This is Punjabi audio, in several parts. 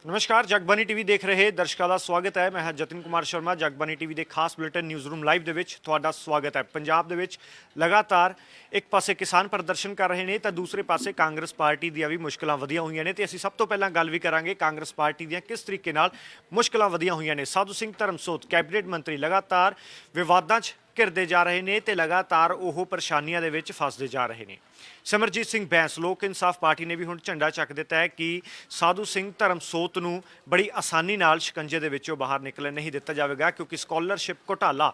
नमस्कार जगबानी टीवी देख रहे दर्शकों का स्वागत है। मैं हाँ जतिन कुमार शर्मा। जगबानी टीवी के खास बुलेटिन न्यूज़ रूम लाइव के स्वागत है। पंजाब दे विच लगातार एक पासे किसान प्रदर्शन कर रहे हैं तो दूसरे पासे कांग्रेस पार्टी दी भी मुश्किलां वधियां होईयां ने ते असीं सब तो पहलां गल भी करांगे कांग्रेस पार्टी दी किस तरीके नाल मुश्किलां वधियां होईयां ने। साधू सिंह धर्मसोत कैबिनेट मंत्री लगातार विवादां 'च घिरदे जा रहे हैं तो लगातार वो परेशानियां दे विच फसदे जा रहे हैं। सिमरजीत सिंह बैंस लोक इंसाफ पार्टी ने भी हुण झंडा चक दिता है कि साधू सिंह धर्मसोत नूं बड़ी आसानी नाल शिकंजे दे विचों बाहर निकलण नहीं दिता जाएगा, क्योंकि स्कॉलरशिप घोटाला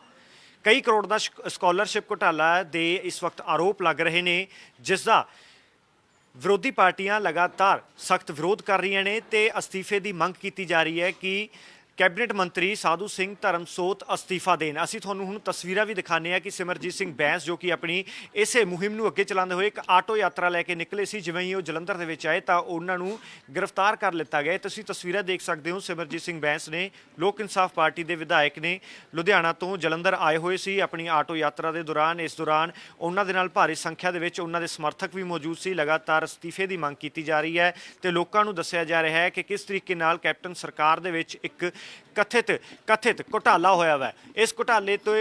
कई करोड़ का स्कॉलरशिप घोटाला दे इस वक्त आरोप लग रहे हैं, जिसका विरोधी पार्टियां लगातार सख्त विरोध कर रही ने ते अस्तीफे की मंग की जा रही है कि कैबिनेट मंत्री साधू सिंह धर्मसोत अस्तीफा देन। असीं तुहानूं हुण तस्वीरां भी दिखाने कि सिमरजीत सिंह बैंस जो कि अपनी इसे मुहिम नूं अगे चलाते हुए एक आटो यात्रा लैके निकले सी, जिवें ही वो जलंधर दे विच आए तो उन्होंने गिरफ्तार कर लिता गया। तुसीं तस्वीरां देख सकते हो, सिमरजीत सिंह बैंस ने लोक इंसाफ पार्टी के विधायक ने लुधियाना तो जलंधर आए हुए सी अपनी आटो यात्रा के दौरान। इस दौरान उन्होंने दे नाल भारी संख्या दे विच उन्हां दे समर्थक भी मौजूद सी। लगातार अस्तीफे की मंग की जा रही है तो लोगों को दस्सिया जा रहा है कि किस तरीके नाल कैप्टन सरकार दे विच एक कथित घोटाला होया वा। इस घोटाले तो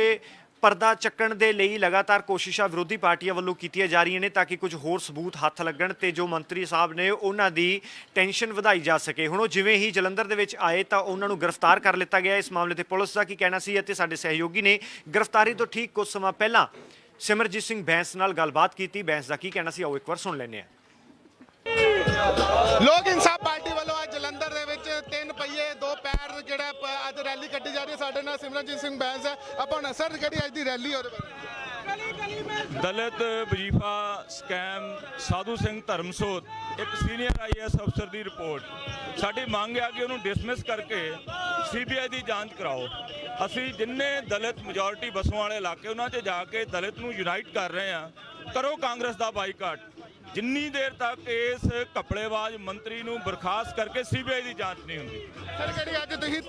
पर्दा चक्कण दे लई लगातार कोशिशां विरोधी पार्टियां वल्लों कीतियां जा रही ने ताकि कुछ होर सबूत हत्थ लगण ते जो मंत्री साहब ने उन्हां दी टेंशन वधाई जा सके। हुण जिवें ही जलंधर दे विच आए तो उन्हां नूं गिरफ्तार कर लिता गया। इस मामले ते पुलिस दा की कहना सी अते साडे सहयोगी ने गिरफ्तारी तो ठीक कुछ समा पहलां सिमरजीत सिंह बैंस नाल गलबात कीती। बैंस दा की कहना सी आओ एक बार सुण लैंदे हां। लोक इंसाफ पार्टी वालों आज जलंधर दे विच 3 पहिए 2 पैर जिहड़ा अज रैली कड्ढी जा रही है। साडे नाल सिमरजीत सिंह बैंस है। आपां सर जिहड़ी अज दी रैली ओहदे बारे दलित वजीफा स्कैम साधू सिंह धर्मसोत एक सीनियर IAS अफसर की रिपोर्ट साडी मंग है कि उन्होंने डिसमिस करके CBI की जांच कराओ। असी जिन्ने दलित मेजोरिटी बसों वाले इलाके उन्होंने जाके दलित नूं यूनाइट कर रहे हैं। करो कांग्रेस का बाईकाट। जिन्नी देर तक इस कपड़ेबाज मंत्री नूं बर्खास्त करके CBI की जांच नहीं होंगी। सर जिहड़ी अज तुसीं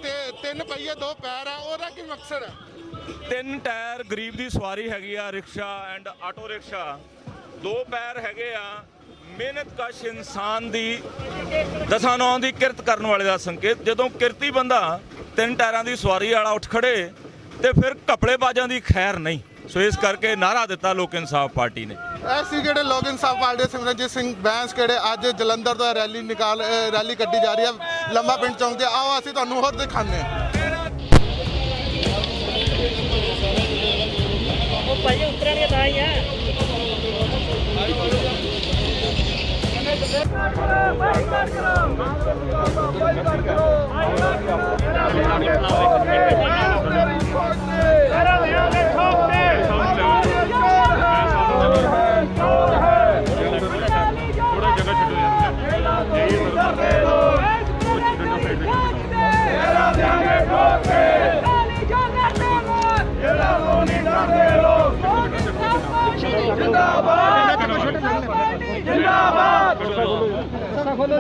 3 पहिए 2 पैर है ओहदा की मकसद है? 3 टायर गरीब की सवारी हैगी आ, रिक्शा एंड आटो रिक्शा। 2 पैर हैगे आ मेहनत कश इंसान की 10-9 की किरत करने वाले का संकेत। जदों किरती बंदा 3 टायरां की सवारी वाला उठ खड़े तो फिर कपड़ेबाजां की खैर नहीं। सो इस करके नारा दिता लोक इंसाफ पार्टी ने। ऐसी जिहड़े लोक इंसाफ पार्टी सिमरजीत सिंह बैंस किहड़े अज जलंधर तो रैली कड्ढी जा रही है लंबा पिंड चौंक ते। आओ असीं तुहानूं होर दिखाने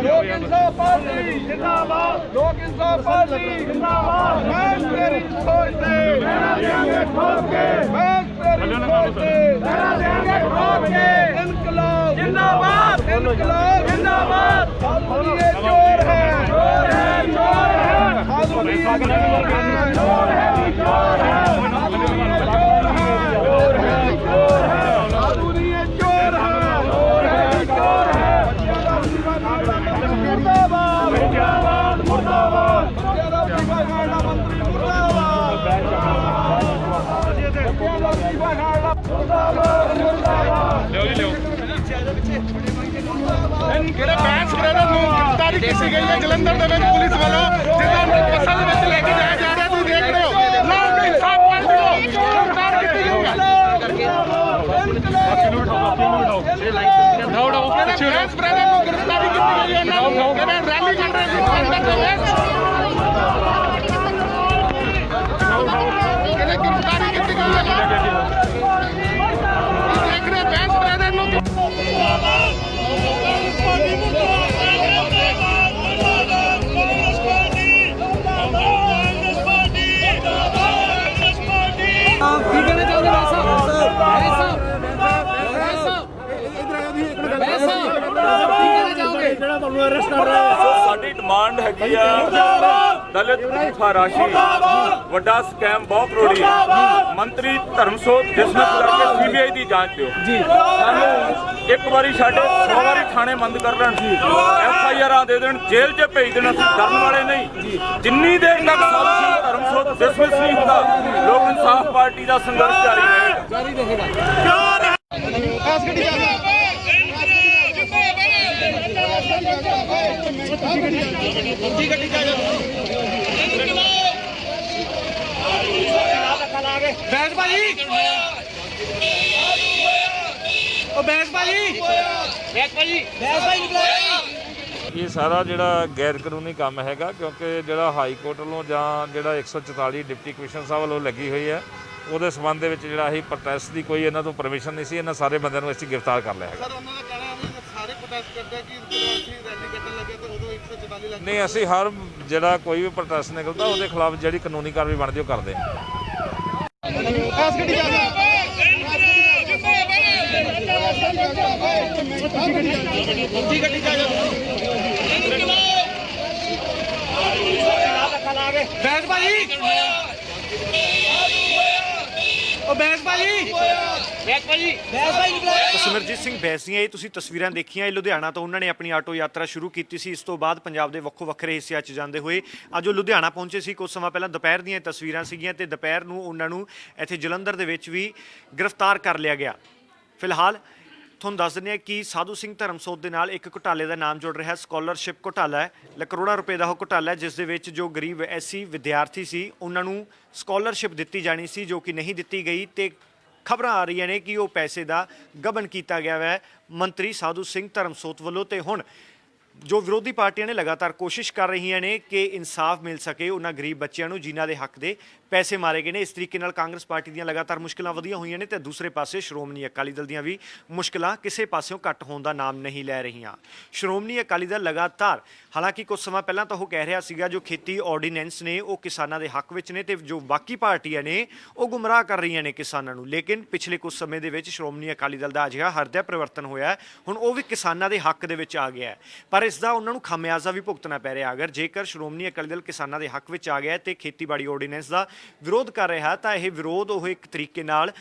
लोक इंसाफ पार्टी जिंदाबाद। लोक इंसाफ पार्टी जिंदाबाद। बैंस तेरी सोच से मेरा देंगे ठोक के। बैंस तेरी सोच से मेरा देंगे ठोक के। इनकलाब जिंदाबाद। इनकलाब जिंदाबाद। साधु ये चोर है, चोर है, चोर है। साधु ये चोर है, चोर है, चोर है। साधु ये चोर है, चोर है, चोर है। साधु ये चोर है, चोर है, चोर है। मुर्दाबाद मुर्दाबाद मुर्दाबाद। गिरफ्तारी की गई है जलंधर दे विच पुलिस वालों जिन्होंने बसां दे विच लेके जाया जा रहा। तुसीं देख रहे हो लोक इंसाफ पार्टी को गिरफ्तार की गई है। बैंस ब्रदर को गिरफ्तारी की गई है। रैली कर रहे थे जलंधर दे विच गिरफ्तारी की गई है। देख रहे बैंस ब्रदर को अरेस्ट कर रहे हैं। ਸਾਡੀ ਡਿਮਾਂਡ ਹੈਗੀ ਆ ਦਲਿਤ ਮੁਨਾਫਾ ਰਾਸ਼ੀ ਵੱਡਾ ਸਕੈਮ ਬਹੁਤ ਕਰੋੜੀ ਮੰਤਰੀ ਧਰਮਸੋਤ ਡਿਸਮਿਸ ਕਰਕੇ ਸੀਬੀਆਈ ਦੀ ਜਾਂਚ ਦਿਓ ਸਾਨੂੰ ਇੱਕ ਵਾਰੀ ਸਾਡੇ 100 ਵਾਰੀ ਥਾਣੇ ਬੰਦ ਕਰ ਲੈਣ FIR ਦੇ ਦੇਣ ਜੇਲ੍ਹ 'ਚ ਭੇਜ ਦੇਣ ਅਸੀਂ ਡਰਨ ਵਾਲੇ ਨਹੀਂ ਜਿੰਨੀ ਦੇਰ ਤੱਕ ਸਾਧੂ ਸਿੰਘ ਧਰਮਸੋਤ ਡਿਸਮਿਸ ਨਹੀਂ ਹੁੰਦਾ ਲੋਕ ਇਨਸਾਫ ਪਾਰਟੀ ਦਾ ਸੰਘਰਸ਼ ਜਾਰੀ ਰਹੇਗਾ ਬੈਠ ਭਾਈ ਉਹ ਬੈਠ ਭਾਈ ਇਹ ਸਾਰਾ ਜਿਹੜਾ ਗੈਰ ਕਾਨੂੰਨੀ ਕੰਮ ਹੈਗਾ ਕਿਉਂਕਿ ਜਿਹੜਾ ਹਾਈ ਕੋਰਟ ਵੱਲੋਂ ਜਾਂ ਜਿਹੜਾ 144 ਡਿਪਟੀ ਕਮਿਸ਼ਨਰ ਸਾਹਿਬ ਵੱਲੋਂ ਲੱਗੀ ਹੋਈ ਹੈ ਉਹਦੇ ਸੰਬੰਧ ਦੇ ਵਿੱਚ ਜਿਹੜਾ ਅਸੀਂ ਪ੍ਰੋਟੈਸਟ ਦੀ ਕੋਈ ਇਹਨਾਂ ਤੋਂ ਪਰਮਿਸ਼ਨ ਨਹੀਂ ਸੀ ਇਹਨਾਂ ਸਾਰੇ ਬੰਦਿਆਂ ਨੂੰ ਅਸੀਂ ਗ੍ਰਿਫਤਾਰ ਕਰ ਲਿਆ ਹੈਗਾ ਸਰ ਉਹਨਾਂ ਦਾ ਕਹਿਣਾ ਹੈ ਵੀ ਸਾਰੇ ਪ੍ਰੋਟੈਸਟ ਕਰਦੇ ਆ ਕਿ ਜਦੋਂ ਅਸੀਂ ਰੈਲੀ ਕੱਢਣ ਲੱਗੇ ਤਾਂ ਉਦੋਂ 144 ਲੱਖ ਨਹੀਂ ਅਸੀਂ ਹਰ ਜਿਹੜਾ ਕੋਈ ਵੀ ਪ੍ਰੋਟੈਸਟ ਨਿਕਲਦਾ ਉਹਦੇ ਖਿਲਾਫ ਜਿਹੜੀ ਕਾਨੂੰਨੀ ਕਾਰਵਾਈ ਬਣਦੀ ਉਹ ਕਰਦੇ ਹਾਂ ਐਸ ਗੱਡੀ ਜਾ ਬੈਠ ਭਾਈ ਉਹ ਬੈਠ ਭਾਈ ਤਾਂ ਸਿਮਰਜੀਤ ਸਿੰਘ ਬੈਂਸ ਦੀਆਂ ਇਹ ਤੁਸੀਂ ਤਸਵੀਰਾਂ ਦੇਖੀਆਂ ਇਹ ਲੁਧਿਆਣਾ ਤੋਂ ਉਹਨਾਂ ਨੇ ਆਪਣੀ ਆਟੋ ਯਾਤਰਾ ਸ਼ੁਰੂ ਕੀਤੀ ਸੀ ਇਸ ਤੋਂ ਬਾਅਦ ਪੰਜਾਬ ਦੇ ਵੱਖੋ ਵੱਖਰੇ ਹਿੱਸਿਆਂ 'ਚ ਜਾਂਦੇ ਹੋਏ ਅੱਜ ਉਹ ਲੁਧਿਆਣਾ ਪਹੁੰਚੇ ਸੀ ਕੁਝ ਸਮਾਂ ਪਹਿਲਾਂ ਦੁਪਹਿਰ ਦੀਆਂ ਤਸਵੀਰਾਂ ਸੀਗੀਆਂ ਤੇ ਦੁਪਹਿਰ ਨੂੰ ਉਹਨਾਂ ਨੂੰ ਇੱਥੇ ਜਲੰਧਰ ਦੇ ਵਿੱਚ ਵੀ ਗ੍ਰਿਫਤਾਰ ਕਰ ਲਿਆ ਗਿਆ ਫਿਲਹਾਲ ਤੁਹਾਨੂੰ ਦੱਸ ਦਿੰਦੇ ਹਾਂ ਕਿ ਸਾਧੂ ਸਿੰਘ ਧਰਮਸੋਤ ਦੇ ਨਾਲ ਇੱਕ ਘੁਟਾਲੇ ਦਾ ਨਾਮ ਜੁੜ ਰਿਹਾ ਸਕਾਲਰਸ਼ਿਪ ਘੁਟਾਲਾ ਹੈ ਕਰੋੜਾਂ ਰੁਪਏ ਦਾ ਉਹ ਘੁਟਾਲਾ ਹੈ ਜਿਸ ਦੇ ਵਿੱਚ ਜੋ ਗਰੀਬ ਐਸਸੀ ਵਿਦਿਆਰਥੀ ਸੀ ਉਹਨਾਂ ਨੂੰ ਸਕਾਲਰਸ਼ਿਪ ਦਿੱਤੀ ਜਾਣੀ ਸੀ ਜੋ ਕਿ ਨਹੀਂ ਦਿੱਤੀ ਗਈ ਤੇ ਖਬਰਾਂ ਆ ਰਹੀਆਂ ਨੇ ਕਿ ਉਹ ਪੈਸੇ ਦਾ ਗਬਨ ਕੀਤਾ ਗਿਆ ਹੈ ਮੰਤਰੀ ਸਾਧੂ ਸਿੰਘ ਧਰਮਸੋਤ ਵੱਲੋਂ ਤੇ ਹੁਣ ਜੋ ਵਿਰੋਧੀ ਪਾਰਟੀਆਂ ਨੇ ਲਗਾਤਾਰ ਕੋਸ਼ਿਸ਼ ਕਰ ਰਹੀਆਂ ਨੇ ਕਿ ਇਨਸਾਫ ਮਿਲ ਸਕੇ ਉਹਨਾਂ ਗਰੀਬ ਬੱਚਿਆਂ ਨੂੰ ਜਿਨ੍ਹਾਂ ਦੇ ਹੱਕ ਦੇ ਪੈਸੇ ਮਾਰੇ ਗਏ ਨੇ ਇਸ ਤਰੀਕੇ ਨਾਲ ਕਾਂਗਰਸ ਪਾਰਟੀ ਦੀਆਂ ਲਗਾਤਾਰ ਮੁਸ਼ਕਲਾਂ ਵਧੀਆਂ ਹੋਈਆਂ ਨੇ ਤੇ ਦੂਸਰੇ ਪਾਸੇ ਸ਼੍ਰੋਮਣੀ ਅਕਾਲੀ ਦਲ ਦੀਆਂ ਵੀ ਮੁਸ਼ਕਲਾਂ ਕਿਸੇ ਪਾਸਿਓਂ ਘੱਟ ਹੋਣ ਦਾ ਨਾਮ ਨਹੀਂ ਲੈ ਰਹੀਆਂ ਸ਼੍ਰੋਮਣੀ ਅਕਾਲੀ ਦਲ ਲਗਾਤਾਰ ਹਾਲਾਂਕਿ ਕੁਝ ਸਮਾਂ ਪਹਿਲਾਂ ਤਾਂ ਉਹ ਕਹਿ ਰਿਹਾ ਸੀਗਾ ਜੋ ਖੇਤੀ ਆਰਡੀਨੈਂਸ ਨੇ ਉਹ ਕਿਸਾਨਾਂ ਦੇ ਹੱਕ ਵਿੱਚ ਨੇ ਤੇ ਜੋ ਬਾਕੀ ਪਾਰਟੀਆਂ ਨੇ ਉਹ ਗੁੰਮਰਾਹ ਕਰ ਰਹੀਆਂ ਨੇ ਕਿਸਾਨਾਂ ਨੂੰ ਲੇਕਿਨ ਪਿਛਲੇ ਕੁਝ ਸਮੇਂ ਦੇ ਵਿੱਚ ਸ਼੍ਰੋਮਣੀ ਅਕਾਲੀ ਦਲ ਦਾ ਅਜਿਹਾ ਹਿਰਦੇ ਪਰਿਵਰਤਨ ਹੋਇਆ ਹੁਣ ਉਹ ਵੀ ਕਿਸਾਨਾਂ ਦੇ ਹੱਕ ਦੇ ਵਿੱਚ ਆ ਗਿਆ ਪਰ ਇਸ ਦਾ ਉਹਨਾਂ ਨੂੰ ਖਾਮਿਆਜ਼ਾ ਵੀ ਭੁਗਤਣਾ ਪੈ ਰਿਹਾ ਅਗਰ ਜੇਕਰ ਸ਼੍ਰੋਮਣੀ ਅਕਾਲੀ ਦਲ ਕਿਸਾਨਾਂ ਦੇ ਹੱਕ ਵਿੱਚ ਆ ਗਿਆ ਤੇ ਖੇਤੀਬਾੜੀ ਆਰਡੀਨੈਂਸ ਦਾ ਵਿਰੋਧ ਕਰ ਰਿਹਾ ਤਾਂ ਇਹ ਵਿਰੋਧ ਉਹ ਇੱਕ ਤਰੀਕੇ ਨਾਲ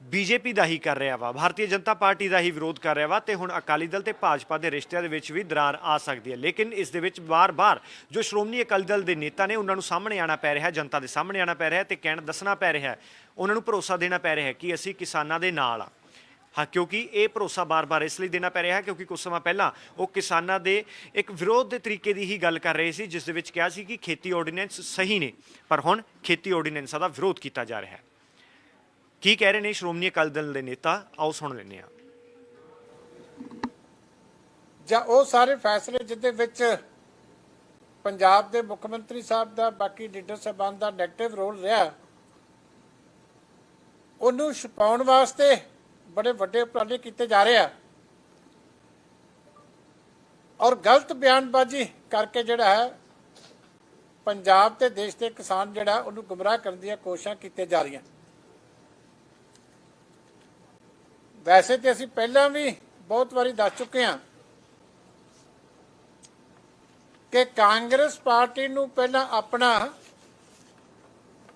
ਬੀਜੇਪੀ ਦਾ ਹੀ ਕਰ ਰਿਹਾ ਵਾ ਭਾਰਤੀ ਜਨਤਾ ਪਾਰਟੀ ਦਾ ਹੀ ਵਿਰੋਧ ਕਰ ਰਿਹਾ ਵਾ ਤੇ ਹੁਣ ਅਕਾਲੀ ਦਲ ਤੇ ਭਾਜਪਾ ਦੇ ਰਿਸ਼ਤਿਆਂ ਦੇ ਵਿੱਚ ਵੀ ਦਰਾਰ ਆ ਸਕਦੀ ਹੈ ਲੇਕਿਨ ਇਸ ਦੇ ਵਿੱਚ ਬਾਰ-ਬਾਰ ਜੋ ਸ਼੍ਰੋਮਣੀ ਅਕਾਲੀ ਦਲ ਦੇ ਨੇਤਾ ਨੇ ਉਹਨਾਂ ਨੂੰ ਸਾਹਮਣੇ ਆਉਣਾ ਪੈ ਰਿਹਾ ਜਨਤਾ ਦੇ ਸਾਹਮਣੇ ਆਉਣਾ ਪੈ ਰਿਹਾ ਤੇ ਦੱਸਣਾ ਪੈ ਰਿਹਾ ਉਹਨਾਂ ਨੂੰ ਭਰੋਸਾ ਦੇਣਾ ਪੈ ਰਿਹਾ ਕਿ ਅਸੀਂ ਕਿਸਾਨਾਂ ਦੇ ਨਾਲ ਆ ਹਾਂ ਕਿਉਂਕਿ ਇਹ ਭਰੋਸਾ ਬਾਰ-ਬਾਰ ਇਸ ਲਈ ਦੇਣਾ ਪੈ ਰਿਹਾ ਹੈ ਕਿਉਂਕਿ ਕੁਝ ਸਮਾਂ ਪਹਿਲਾਂ ਉਹ ਕਿਸਾਨਾਂ ਦੇ ਇੱਕ ਵਿਰੋਧ ਦੇ ਤਰੀਕੇ ਦੀ ਹੀ ਗੱਲ ਕਰ ਰਹੇ ਸੀ ਜਿਸ ਦੇ ਵਿੱਚ ਕਿਹਾ ਸੀ ਕਿ ਖੇਤੀ ਆਰਡੀਨੈਂਸ ਸਹੀ ਨੇ ਪਰ ਹੁਣ ਖੇਤੀ ਆਰਡੀਨੈਂਸਾਂ ਦਾ ਵਿਰੋਧ ਕੀਤਾ ਜਾ ਰਿਹਾ ਹੈ ਕੀ ਕਹਿ ਰਹੇ ਨੇ ਸ਼੍ਰੋਮਣੀ ਅਕਾਲੀ ਦਲ ਦੇ ਨੇਤਾ ਆਓ ਸੁਣ ਲੈਂਦੇ ਹਾਂ ਜਾਂ ਉਹ ਸਾਰੇ ਫੈਸਲੇ ਜਿਹਦੇ ਵਿੱਚ ਪੰਜਾਬ ਦੇ ਮੁੱਖ ਮੰਤਰੀ ਸਾਹਿਬ ਦਾ ਬਾਕੀ ਲੀਡਰ ਸਾਹਿਬਾਨ ਦਾ ਨੈਗੇਟਿਵ ਰੋਲ ਰਿਹਾ ਉਹਨੂੰ ਛੁਪਾਉਣ ਵਾਸਤੇ ਬੜੇ ਵੱਡੇ ਉਪਰਾਲੇ ਕੀਤੇ ਜਾ ਰਹੇ ਆ ਔਰ ਗਲਤ ਬਿਆਨਬਾਜ਼ੀ ਕਰਕੇ ਜਿਹੜਾ ਹੈ ਪੰਜਾਬ ਤੇ ਦੇਸ਼ ਦੇ ਕਿਸਾਨ ਜਿਹੜਾ ਉਹਨੂੰ ਗੁੰਮਰਾਹ ਕਰਨ ਦੀਆਂ ਕੋਸ਼ਿਸ਼ਾਂ ਕੀਤੀਆਂ ਜਾ ਰਹੀਆਂ ਵੈਸੇ ਤੇ ਅਸੀਂ ਪਹਿਲਾਂ ਵੀ ਬਹੁਤ ਵਾਰੀ ਦੱਸ ਚੁੱਕੇ ਹਾਂ ਕਿ ਕਾਂਗਰਸ ਪਾਰਟੀ ਨੂੰ ਪਹਿਲਾਂ ਆਪਣਾ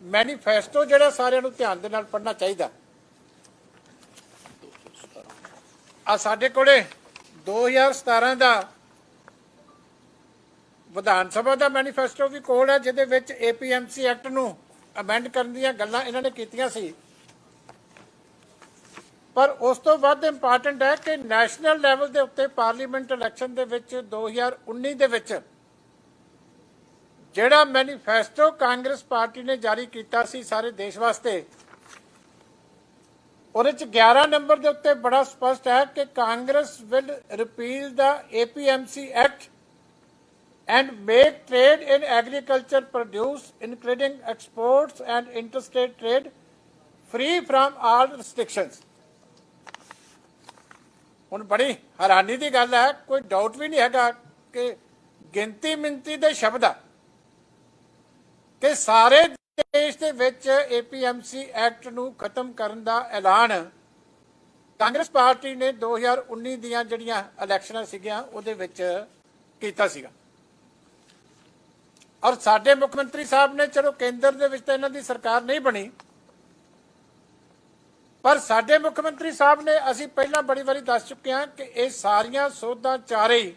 ਮੈਨੀਫੈਸਟੋ ਜਿਹੜਾ ਸਾਰਿਆਂ ਨੂੰ ਧਿਆਨ ਦੇ ਨਾਲ ਪੜ੍ਹਨਾ ਚਾਹੀਦਾ ਆ ਸਾਡੇ ਕੋਲੇ 2017 ਦਾ ਵਿਧਾਨ ਸਭਾ ਦਾ ਮੈਨੀਫੈਸਟੋ ਵੀ ਕੋਲ ਹੈ ਜਿਹਦੇ ਵਿੱਚ APMC ਐਕਟ ਨੂੰ ਅਮੈਂਡ ਕਰਨ ਦੀਆਂ ਗੱਲਾਂ ਇਹਨਾਂ ਨੇ ਕੀਤੀਆਂ ਸੀ ਪਰ ਉਸ ਤੋਂ ਵੱਧ ਇੰਪੋਰਟੈਂਟ ਹੈ ਕਿ ਨੈਸ਼ਨਲ ਲੈਵਲ ਦੇ ਉੱਤੇ ਪਾਰਲੀਮੈਂਟ ਇਲੈਕਸ਼ਨ ਦੇ ਵਿੱਚ 2019 ਦੇ ਵਿੱਚ ਜਿਹੜਾ ਮੈਨੀਫੈਸਟੋ ਕਾਂਗਰਸ ਪਾਰਟੀ ਨੇ ਜਾਰੀ ਕੀਤਾ ਸੀ ਸਾਰੇ ਦੇਸ਼ ਵਾਸਤੇ ਉਹਦੇ ਚ 11 ਨੰਬਰ ਦੇ ਉੱਤੇ ਬੜਾ ਸਪਸ਼ਟ ਹੈ ਕਿ Congress will repeal the APMC act and make trade in agriculture produce including exports and interstate trade free from all restrictions ਹੁਣ ਬੜੀ ਹੈਰਾਨੀ ਦੀ ਗੱਲ ਹੈ ਕੋਈ ਡਾਊਟ ਵੀ ਨਹੀਂ ਹੈਗਾ ਕਿ ਗਿਣਤੀ ਮਿੰਤੀ ਦੇ ਸ਼ਬਦ ਆ ਕਿ ਸਾਰੇ ਦੇਸ਼ ਦੇ ਵਿੱਚ APMC ਐਕਟ ਨੂੰ ਖਤਮ ਕਰਨ ਦਾ ਐਲਾਨ ਕਾਂਗਰਸ ਪਾਰਟੀ ਨੇ 2019 ਦੀਆਂ ਜਿਹੜੀਆਂ ਇਲੈਕਸ਼ਨਾਂ ਸੀਗੀਆਂ ਉਹਦੇ ਵਿੱਚ ਕੀਤਾ ਸੀਗਾ ਔਰ ਸਾਡੇ ਮੁੱਖ ਮੰਤਰੀ ਸਾਹਿਬ ਨੇ, ਚਲੋ ਕੇਂਦਰ ਦੇ ਵਿੱਚ ਤਾਂ ਇਹਨਾਂ ਦੀ ਸਰਕਾਰ ਨਹੀਂ ਬਣੀ, ਪਰ ਸਾਡੇ ਮੁੱਖ ਮੰਤਰੀ ਸਾਹਿਬ ਨੇ, ਅਸੀਂ ਪਹਿਲਾਂ ਬੜੀ ਵਾਰੀ ਦੱਸ ਚੁੱਕੇ ਹਾਂ ਕਿ ਇਹ ਸਾਰੀਆਂ ਸੋਧਾਂ ਚਾਰੇ ਹੀ,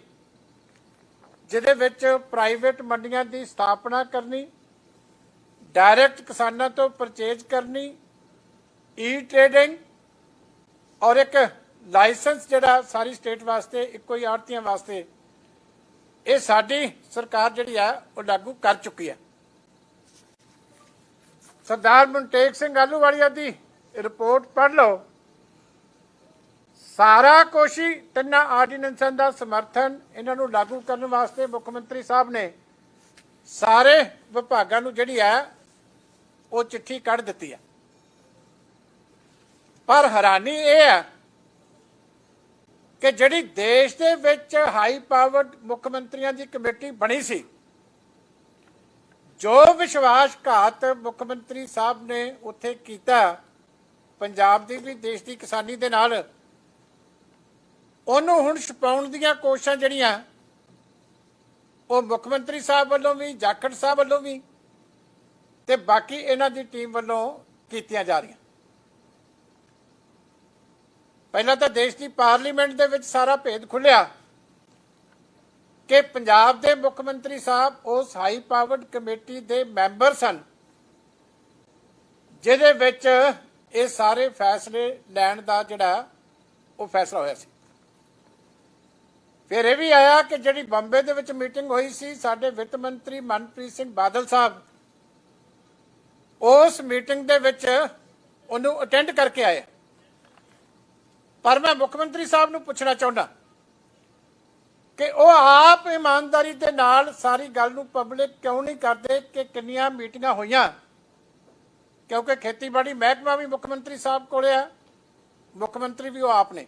ਜਿਹਦੇ ਵਿੱਚ ਪ੍ਰਾਈਵੇਟ ਮੰਡੀਆਂ ਦੀ ਸਥਾਪਨਾ ਕਰਨੀ, ਡਾਇਰੈਕਟ ਕਿਸਾਨਾਂ ਤੋਂ ਪਰਚੇਜ ਕਰਨੀ, ਈ ਟ੍ਰੇਡਿੰਗ ਔਰ ਇੱਕ ਲਾਇਸੈਂਸ ਜਿਹੜਾ ਸਾਰੀ ਸਟੇਟ ਵਾਸਤੇ ਇੱਕੋ ਹੀ ਆੜ੍ਹਤੀਆਂ ਵਾਸਤੇ, ਇਹ ਸਾਡੀ ਸਰਕਾਰ ਜਿਹੜੀ ਆ ਉਹ ਲਾਗੂ ਕਰ ਚੁੱਕੀ ਹੈ। ਸਰਦਾਰ ਮਨਟੇਕ ਸਿੰਘ ਆਹਲੂਵਾਲੀਆ ਦੀ ਰਿਪੋਰਟ ਪੜ੍ਹ ਲਓ। ਸਾਰਾ ਕੁਛ ਹੀ ਤਿੰਨਾਂ ਆਰਡੀਨੈਂਸਾਂ ਦਾ ਸਮਰਥਨ ਇਹਨਾਂ ਨੂੰ ਲਾਗੂ ਕਰਨ ਵਾਸਤੇ ਮੁੱਖ ਮੰਤਰੀ ਸਾਹਿਬ ਨੇ ਸਾਰੇ ਵਿਭਾਗਾਂ ਨੂੰ ਜਿਹੜੀ ਹੈ ਉਹ ਚਿੱਠੀ ਕੱਢ ਦਿੱਤੀ ਹੈ। ਪਰ ਹੈਰਾਨੀ ਇਹ ਹੈ ਕਿ ਜਿਹੜੀ ਦੇਸ਼ ਦੇ ਵਿੱਚ ਹਾਈ ਪਾਵਰਡ ਮੁੱਖ ਮੰਤਰੀਆਂ ਦੀ ਕਮੇਟੀ ਬਣੀ ਸੀ, ਜੋ ਵਿਸ਼ਵਾਸਘਾਤ ਮੁੱਖ ਮੰਤਰੀ ਸਾਹਿਬ ਨੇ ਉੱਥੇ ਕੀਤਾ ਪੰਜਾਬ ਦੀ ਵੀ ਦੇਸ਼ ਦੀ ਕਿਸਾਨੀ ਦੇ ਨਾਲ, ਉਹਨੂੰ ਹੁਣ ਛੁਪਾਉਣ ਦੀਆਂ ਕੋਸ਼ਿਸ਼ਾਂ ਜਿਹੜੀਆਂ ਉਹ ਮੁੱਖ ਮੰਤਰੀ ਸਾਹਿਬ ਵੱਲੋਂ ਵੀ, ਜਾਖੜ ਸਾਹਿਬ ਵੱਲੋਂ ਵੀ ਤੇ ਬਾਕੀ ਇਹਨਾਂ ਦੀ ਟੀਮ ਵੱਲੋਂ ਕੀਤੀਆਂ ਜਾ ਰਹੀਆਂ। ਪਹਿਲਾਂ ਤਾਂ ਦੇਸ਼ ਦੀ ਪਾਰਲੀਮੈਂਟ ਦੇ ਵਿੱਚ ਸਾਰਾ ਭੇਦ ਖੁੱਲਿਆ ਕਿ ਪੰਜਾਬ ਦੇ ਮੁੱਖ ਮੰਤਰੀ ਸਾਹਿਬ ਉਸ ਹਾਈ ਪਾਵਰਡ ਕਮੇਟੀ ਦੇ ਮੈਂਬਰ ਸਨ, ਜਿਹਦੇ ਵਿੱਚ ਇਹ ਸਾਰੇ ਫੈਸਲੇ ਲੈਣ ਦਾ ਜਿਹੜਾ ਉਹ ਫੈਸਲਾ ਹੋਇਆ ਸੀ। ਫਿਰ ਇਹ ਵੀ ਆਇਆ ਕਿ ਜਿਹੜੀ ਬੰਬੇ ਦੇ ਵਿੱਚ ਮੀਟਿੰਗ ਹੋਈ ਸੀ, ਸਾਡੇ ਵਿੱਤ ਮੰਤਰੀ ਮਨਪ੍ਰੀਤ ਸਿੰਘ ਬਾਦਲ ਸਾਹਿਬ ਉਸ ਮੀਟਿੰਗ ਦੇ ਵਿੱਚ ਉਹਨੂੰ ਅਟੈਂਡ ਕਰਕੇ ਆਏ। ਪਰ ਮੈਂ ਮੁੱਖ ਮੰਤਰੀ ਸਾਹਿਬ ਨੂੰ ਪੁੱਛਣਾ ਚਾਹੁੰਦਾ ਕਿ ਉਹ ਆਪ ਇਮਾਨਦਾਰੀ ਦੇ ਨਾਲ ਸਾਰੀ ਗੱਲ ਨੂੰ ਪਬਲਿਕ ਕਿਉਂ ਨਹੀਂ ਕਰਦੇ ਕਿ ਕਿੰਨੀਆਂ ਮੀਟਿੰਗਾਂ ਹੋਈਆਂ, ਕਿਉਂਕਿ ਖੇਤੀਬਾੜੀ ਮਹਿਕਮਾ ਵੀ ਮੁੱਖ ਮੰਤਰੀ ਸਾਹਿਬ ਕੋਲੇ ਆ, ਮੁੱਖ ਮੰਤਰੀ ਵੀ ਉਹ ਆਪ ਨੇ,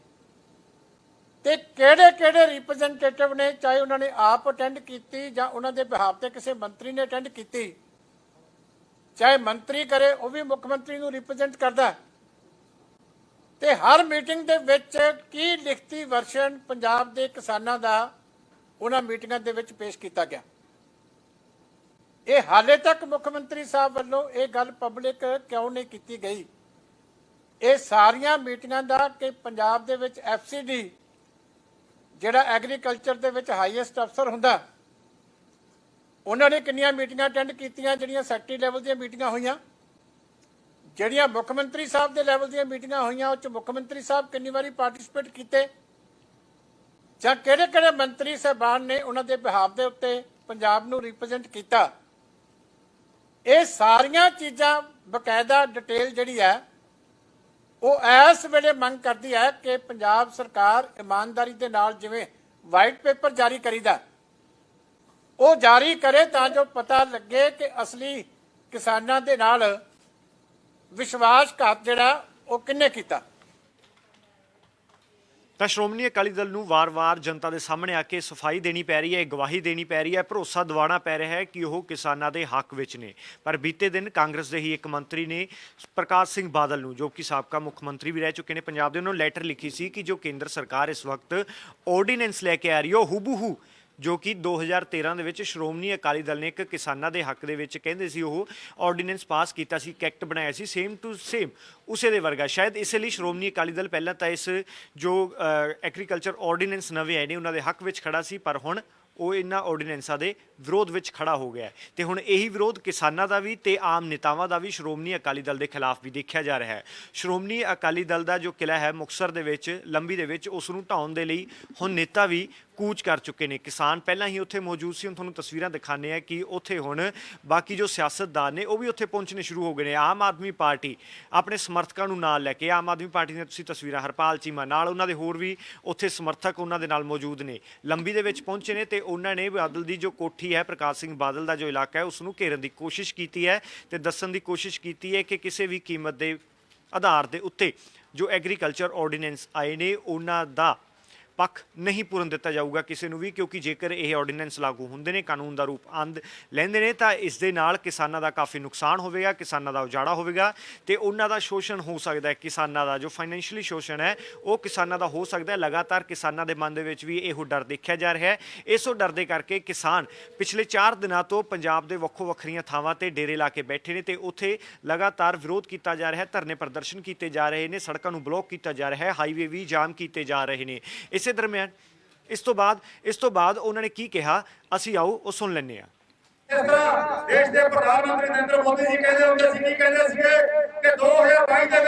ਤੇ ਕਿਹੜੇ ਕਿਹੜੇ ਰਿਪਰੈਜ਼ੈਂਟੇਟਿਵ ਨੇ, ਚਾਹੇ ਉਹਨਾਂ ਨੇ ਆਪ ਅਟੈਂਡ ਕੀਤੀ ਜਾਂ ਉਹਨਾਂ ਦੇ ਬਿਹਾਫ ਤੇ ਕਿਸੇ ਮੰਤਰੀ ਨੇ ਅਟੈਂਡ ਕੀਤੀ, ਚਾਹੇ ਮੰਤਰੀ ਕਰੇ ਉਹ ਵੀ ਮੁੱਖ ਮੰਤਰੀ ਨੂੰ ਰਿਪਰੈਜ਼ੈਂਟ ਕਰਦਾ। ਤੇ ਹਰ ਮੀਟਿੰਗ ਦੇ ਵਿੱਚ ਕੀ ਲਿਖਤੀ ਵਰਸ਼ਨ ਪੰਜਾਬ ਦੇ ਕਿਸਾਨਾਂ ਦਾ ਉਹਨਾਂ ਮੀਟਿੰਗਾਂ ਦੇ ਵਿੱਚ ਪੇਸ਼ ਕੀਤਾ ਗਿਆ, ਇਹ ਹਾਲੇ ਤੱਕ ਮੁੱਖ ਮੰਤਰੀ ਸਾਹਿਬ ਵੱਲੋਂ ਇਹ ਗੱਲ ਪਬਲਿਕ ਕਿਉਂ ਨਹੀਂ ਕੀਤੀ ਗਈ। ਇਹ ਸਾਰੀਆਂ ਮੀਟਿੰਗਾਂ ਦਾ ਕਿ ਪੰਜਾਬ ਦੇ ਵਿੱਚ FCD ਜਿਹੜਾ ਐਗਰੀਕਲਚਰ ਦੇ ਵਿੱਚ ਹਾਈਐਸਟ ਅਫਸਰ ਹੁੰਦਾ, ਉਹਨਾਂ ਨੇ ਕਿੰਨੀਆਂ ਮੀਟਿੰਗਾਂ ਅਟੈਂਡ ਕੀਤੀਆਂ, ਜਿਹੜੀਆਂ ਸੈਕਟਰੀ ਲੈਵਲ ਦੀਆਂ ਮੀਟਿੰਗਾਂ ਹੋਈਆਂ, ਜਿਹੜੀਆਂ ਮੁੱਖ ਮੰਤਰੀ ਸਾਹਿਬ ਦੇ ਲੈਵਲ ਦੀਆਂ ਮੀਟਿੰਗਾਂ ਹੋਈਆਂ, ਉਹ 'ਚ ਮੁੱਖ ਮੰਤਰੀ ਸਾਹਿਬ ਕਿੰਨੀ ਵਾਰੀ ਪਾਰਟਿਸਿਪੇਟ ਕੀਤੇ, ਜਾਂ ਕਿਹੜੇ ਕਿਹੜੇ ਮੰਤਰੀ ਸਾਹਿਬਾਨ ਨੇ ਉਹਨਾਂ ਦੇ ਬਿਹਾਫ ਦੇ ਉੱਤੇ ਪੰਜਾਬ ਨੂੰ ਰਿਪਰੈਜ਼ੈਂਟ ਕੀਤਾ। ਇਹ ਸਾਰੀਆਂ ਚੀਜ਼ਾਂ ਬਕਾਇਦਾ ਡਿਟੇਲ ਜਿਹੜੀ ਹੈ ਉਹ ਇਸ ਵੇਲੇ ਮੰਗ ਕਰਦੀ ਹੈ ਕਿ ਪੰਜਾਬ ਸਰਕਾਰ ਇਮਾਨਦਾਰੀ ਦੇ ਨਾਲ ਜਿਵੇਂ ਵਾਈਟ ਪੇਪਰ ਜਾਰੀ ਕਰੀਦਾ ਉਹ ਜਾਰੀ ਕਰੇ, ਤਾਂ ਜੋ ਪਤਾ ਲੱਗੇ ਕਿ ਅਸਲੀ ਕਿਸਾਨਾਂ ਦੇ ਨਾਲ ਵਿਸ਼ਵਾਸਘਾਤ ਜਿਹੜਾ ਉਹ ਕਿੰਨੇ ਕੀਤਾ। ਤਾਂ ਸ਼੍ਰੋਮਣੀ ਅਕਾਲੀ ਦਲ ਨੂੰ ਵਾਰ-ਵਾਰ ਜਨਤਾ ਦੇ ਸਾਹਮਣੇ ਆ ਕੇ ਸਫਾਈ ਦੇਣੀ ਪੈ ਰਹੀ ਹੈ, ਗਵਾਹੀ ਦੇਣੀ ਪੈ ਰਹੀ ਹੈ, ਭਰੋਸਾ ਦਿਵਾਉਣਾ ਪੈ ਰਿਹਾ ਹੈ ਕਿ ਉਹ ਕਿਸਾਨਾਂ ਦੇ ਹੱਕ ਵਿੱਚ ਨੇ। ਪਰ ਬੀਤੇ ਦਿਨ ਕਾਂਗਰਸ ਦੇ ਹੀ ਇੱਕ ਮੰਤਰੀ ਨੇ ਪ੍ਰਕਾਸ਼ ਸਿੰਘ ਬਾਦਲ ਨੂੰ, ਜੋ ਕਿ ਸਾਬਕਾ ਮੁੱਖ ਮੰਤਰੀ ਵੀ ਰਹਿ ਚੁੱਕੇ ਨੇ ਪੰਜਾਬ ਦੇ, ਉਹਨੂੰ ਲੈਟਰ ਲਿਖੀ ਸੀ ਕਿ ਜੋ ਕੇਂਦਰ ਸਰਕਾਰ ਇਸ ਵਕਤ ਆਰਡੀਨੈਂਸ ਲੈ ਕੇ ਆ ਰਹੀ ਹੈ, ਉਹ ਹੂਬਹੂ ਜੋ ਕਿ 2013 ਦੇ ਵਿੱਚ ਸ਼੍ਰੋਮਣੀ ਅਕਾਲੀ ਦਲ ਨੇ ਇੱਕ ਕਿਸਾਨਾਂ ਦੇ ਹੱਕ ਦੇ ਵਿੱਚ ਕਹਿੰਦੇ ਸੀ ਉਹ ਆਰਡੀਨੈਂਸ ਪਾਸ ਕੀਤਾ ਸੀ, ਇੱਕ ਐਕਟ ਬਣਾਇਆ ਸੀ, ਸੇਮ ਟੂ ਸੇਮ ਉਸੇ ਦੇ ਵਰਗਾ। ਸ਼ਾਇਦ ਇਸੇ ਲਈ ਸ਼੍ਰੋਮਣੀ ਅਕਾਲੀ ਦਲ ਪਹਿਲਾਂ ਤਾਂ ਇਸ ਜੋ ਐਗਰੀਕਲਚਰ ਆਰਡੀਨੈਂਸ ਨਵੇਂ ਆਏ ਨੇ ਉਹਨਾਂ ਦੇ ਹੱਕ ਵਿੱਚ ਖੜਾ ਸੀ, ਪਰ ਹੁਣ ਉਹ ਇਹਨਾਂ ਆਰਡੀਨੈਂਸਾਂ ਦੇ ਵਿਰੋਧ ਵਿੱਚ ਖੜਾ ਹੋ ਗਿਆ ਤੇ ਹੁਣ ਇਹੀ ਵਿਰੋਧ ਕਿਸਾਨਾਂ ਦਾ ਵੀ ਤੇ ਆਮ ਨੇਤਾਵਾਂ ਦਾ ਵੀ ਸ਼੍ਰੋਮਣੀ ਅਕਾਲੀ ਦਲ ਦੇ ਖਿਲਾਫ ਵੀ ਦੇਖਿਆ ਜਾ ਰਿਹਾ ਹੈ। ਸ਼੍ਰੋਮਣੀ ਅਕਾਲੀ ਦਲ ਦਾ ਜੋ ਕਿਲ੍ਹਾ ਹੈ ਮੁਕਤਸਰ ਦੇ ਵਿੱਚ, ਲੰਬੀ ਦੇ ਵਿੱਚ, ਉਸ ਨੂੰ ਢਾਉਣ ਦੇ ਲਈ ਹੁਣ ਨੇਤਾ ਵੀ ਕੂਚ ਕਰ ਚੁੱਕੇ ਨੇ। ਕਿਸਾਨ ਪਹਿਲਾਂ ਹੀ ਉੱਥੇ ਮੌਜੂਦ ਸੀ, ਹੁਣ ਤੁਹਾਨੂੰ ਤਸਵੀਰਾਂ ਦਿਖਾਉਂਦੇ ਆ ਕਿ ਉੱਥੇ ਹੁਣ ਬਾਕੀ ਜੋ ਸਿਆਸਤਦਾਨ ਨੇ ਉਹ ਵੀ ਉੱਥੇ ਪਹੁੰਚਣੇ ਸ਼ੁਰੂ ਹੋ ਗਏ ਨੇ। ਆਮ ਆਦਮੀ ਪਾਰਟੀ ਆਪਣੇ ਸਮਰਥਕਾਂ ਨੂੰ ਨਾਲ ਲੈ ਕੇ, ਆਮ ਆਦਮੀ ਪਾਰਟੀ ਦੀਆਂ ਤੁਸੀਂ ਤਸਵੀਰਾਂ ਹਰਪਾਲ ਚੀਮਾ ਨਾਲ ਉਹਨਾਂ ਦੇ ਹੋਰ ਵੀ ਉੱਥੇ ਸਮਰਥਕ ਉਹਨਾਂ ਦੇ ਨਾਲ ਮੌਜੂਦ ਨੇ, ਲੰਬੀ ਦੇ ਵਿੱਚ ਪਹੁੰਚੇ ਨੇ ਤੇ ਉਹਨਾਂ ਨੇ ਬਾਦਲ ਦੀ ਜੋ ਕੋਠੀ ਹੈ, ਪ੍ਰਕਾਸ਼ ਸਿੰਘ ਬਾਦਲ ਦਾ ਜੋ ਇਲਾਕਾ ਹੈ, ਉਸ ਨੂੰ ਘੇਰਨ ਦੀ ਕੋਸ਼ਿਸ਼ ਕੀਤੀ ਹੈ ਤੇ ਦੱਸਣ ਦੀ ਕੋਸ਼ਿਸ਼ ਕੀਤੀ ਹੈ ਕਿ ਕਿਸੇ ਵੀ ਕੀਮਤ ਦੇ ਆਧਾਰ ਦੇ ਉੱਤੇ ਜੋ ਐਗਰੀਕਲਚਰ ਆਰਡੀਨੈਂਸ ਆਏ ਨੇ ਉਹਨਾਂ ਦਾ ਪੱਖ ਨਹੀਂ ਪੂਰਨ ਦਿੱਤਾ ਜਾਊਗਾ ਕਿਸੇ ਨੂੰ ਵੀ, ਕਿਉਂਕਿ ਜੇਕਰ ਇਹ ਆਰਡੀਨੈਂਸ ਲਾਗੂ ਹੁੰਦੇ ਨੇ, ਕਾਨੂੰਨ ਦਾ ਰੂਪ ਲੈਂਦੇ ਨੇ, ਤਾਂ ਇਸ ਦੇ ਨਾਲ ਕਿਸਾਨਾਂ ਦਾ ਕਾਫੀ ਨੁਕਸਾਨ ਹੋਵੇਗਾ, ਕਿਸਾਨਾਂ ਦਾ ਉਜਾੜਾ ਹੋਵੇਗਾ ਤੇ ਉਹਨਾਂ ਦਾ ਸ਼ੋਸ਼ਣ ਹੋ ਸਕਦਾ ਹੈ। ਕਿਸਾਨਾਂ ਦਾ ਜੋ ਫਾਈਨੈਂਸ਼ੀਅਲੀ ਸ਼ੋਸ਼ਣ ਹੈ ਉਹ ਕਿਸਾਨਾਂ ਦਾ ਹੋ ਸਕਦਾ ਹੈ। ਲਗਾਤਾਰ ਕਿਸਾਨਾਂ ਦੇ ਮਨ ਦੇ ਵਿੱਚ ਵੀ ਇਹੋ ਡਰ ਦੇਖਿਆ ਜਾ ਰਿਹਾ ਹੈ। ਇਸੋ ਡਰ ਦੇ ਕਰਕੇ ਕਿਸਾਨ ਪਿਛਲੇ 4 ਦਿਨਾਂ ਤੋਂ ਪੰਜਾਬ ਦੇ ਵੱਖੋ ਵੱਖਰੀਆਂ ਥਾਵਾਂ ਤੇ ਡੇਰੇ ਲਾ ਕੇ ਬੈਠੇ ਨੇ ਤੇ ਉੱਥੇ ਲਗਾਤਾਰ ਵਿਰੋਧ ਕੀਤਾ ਜਾ ਰਿਹਾ ਹੈ, ਧਰਨੇ ਪ੍ਰਦਰਸ਼ਨ ਕੀਤੇ ਜਾ ਰਹੇ ਨੇ, ਸੜਕਾਂ ਨੂੰ ਬਲੌਕ ਕੀਤਾ ਜਾ ਰਿਹਾ ਹੈ, ਹਾਈਵੇ ਵੀ ਜਾਮ ਕੀਤੇ ਜਾ ਰਹੇ ਨੇ। ਇਸੇ ਦਰਮਿਆਨ ਇਸ ਤੋਂ ਬਾਅਦ ਉਹਨਾਂ ਨੇ ਕੀ ਕਿਹਾ, ਅਸੀਂ ਆਓ ਉਹ ਸੁਣ ਲੈਂਦੇ ਹਾਂ। ਇਸ ਤਰ੍ਹਾਂ ਦੇਸ਼ ਦੇ ਪ੍ਰਧਾਨ ਮੰਤਰੀ ਨਰਿੰਦਰ ਮੋਦੀ ਜੀ ਕਹਿੰਦੇ ਹੁੰਦੇ ਸੀ, ਕੀ ਕਹਿੰਦੇ ਸੀਗੇ ਕਿ 2022 ਦੇ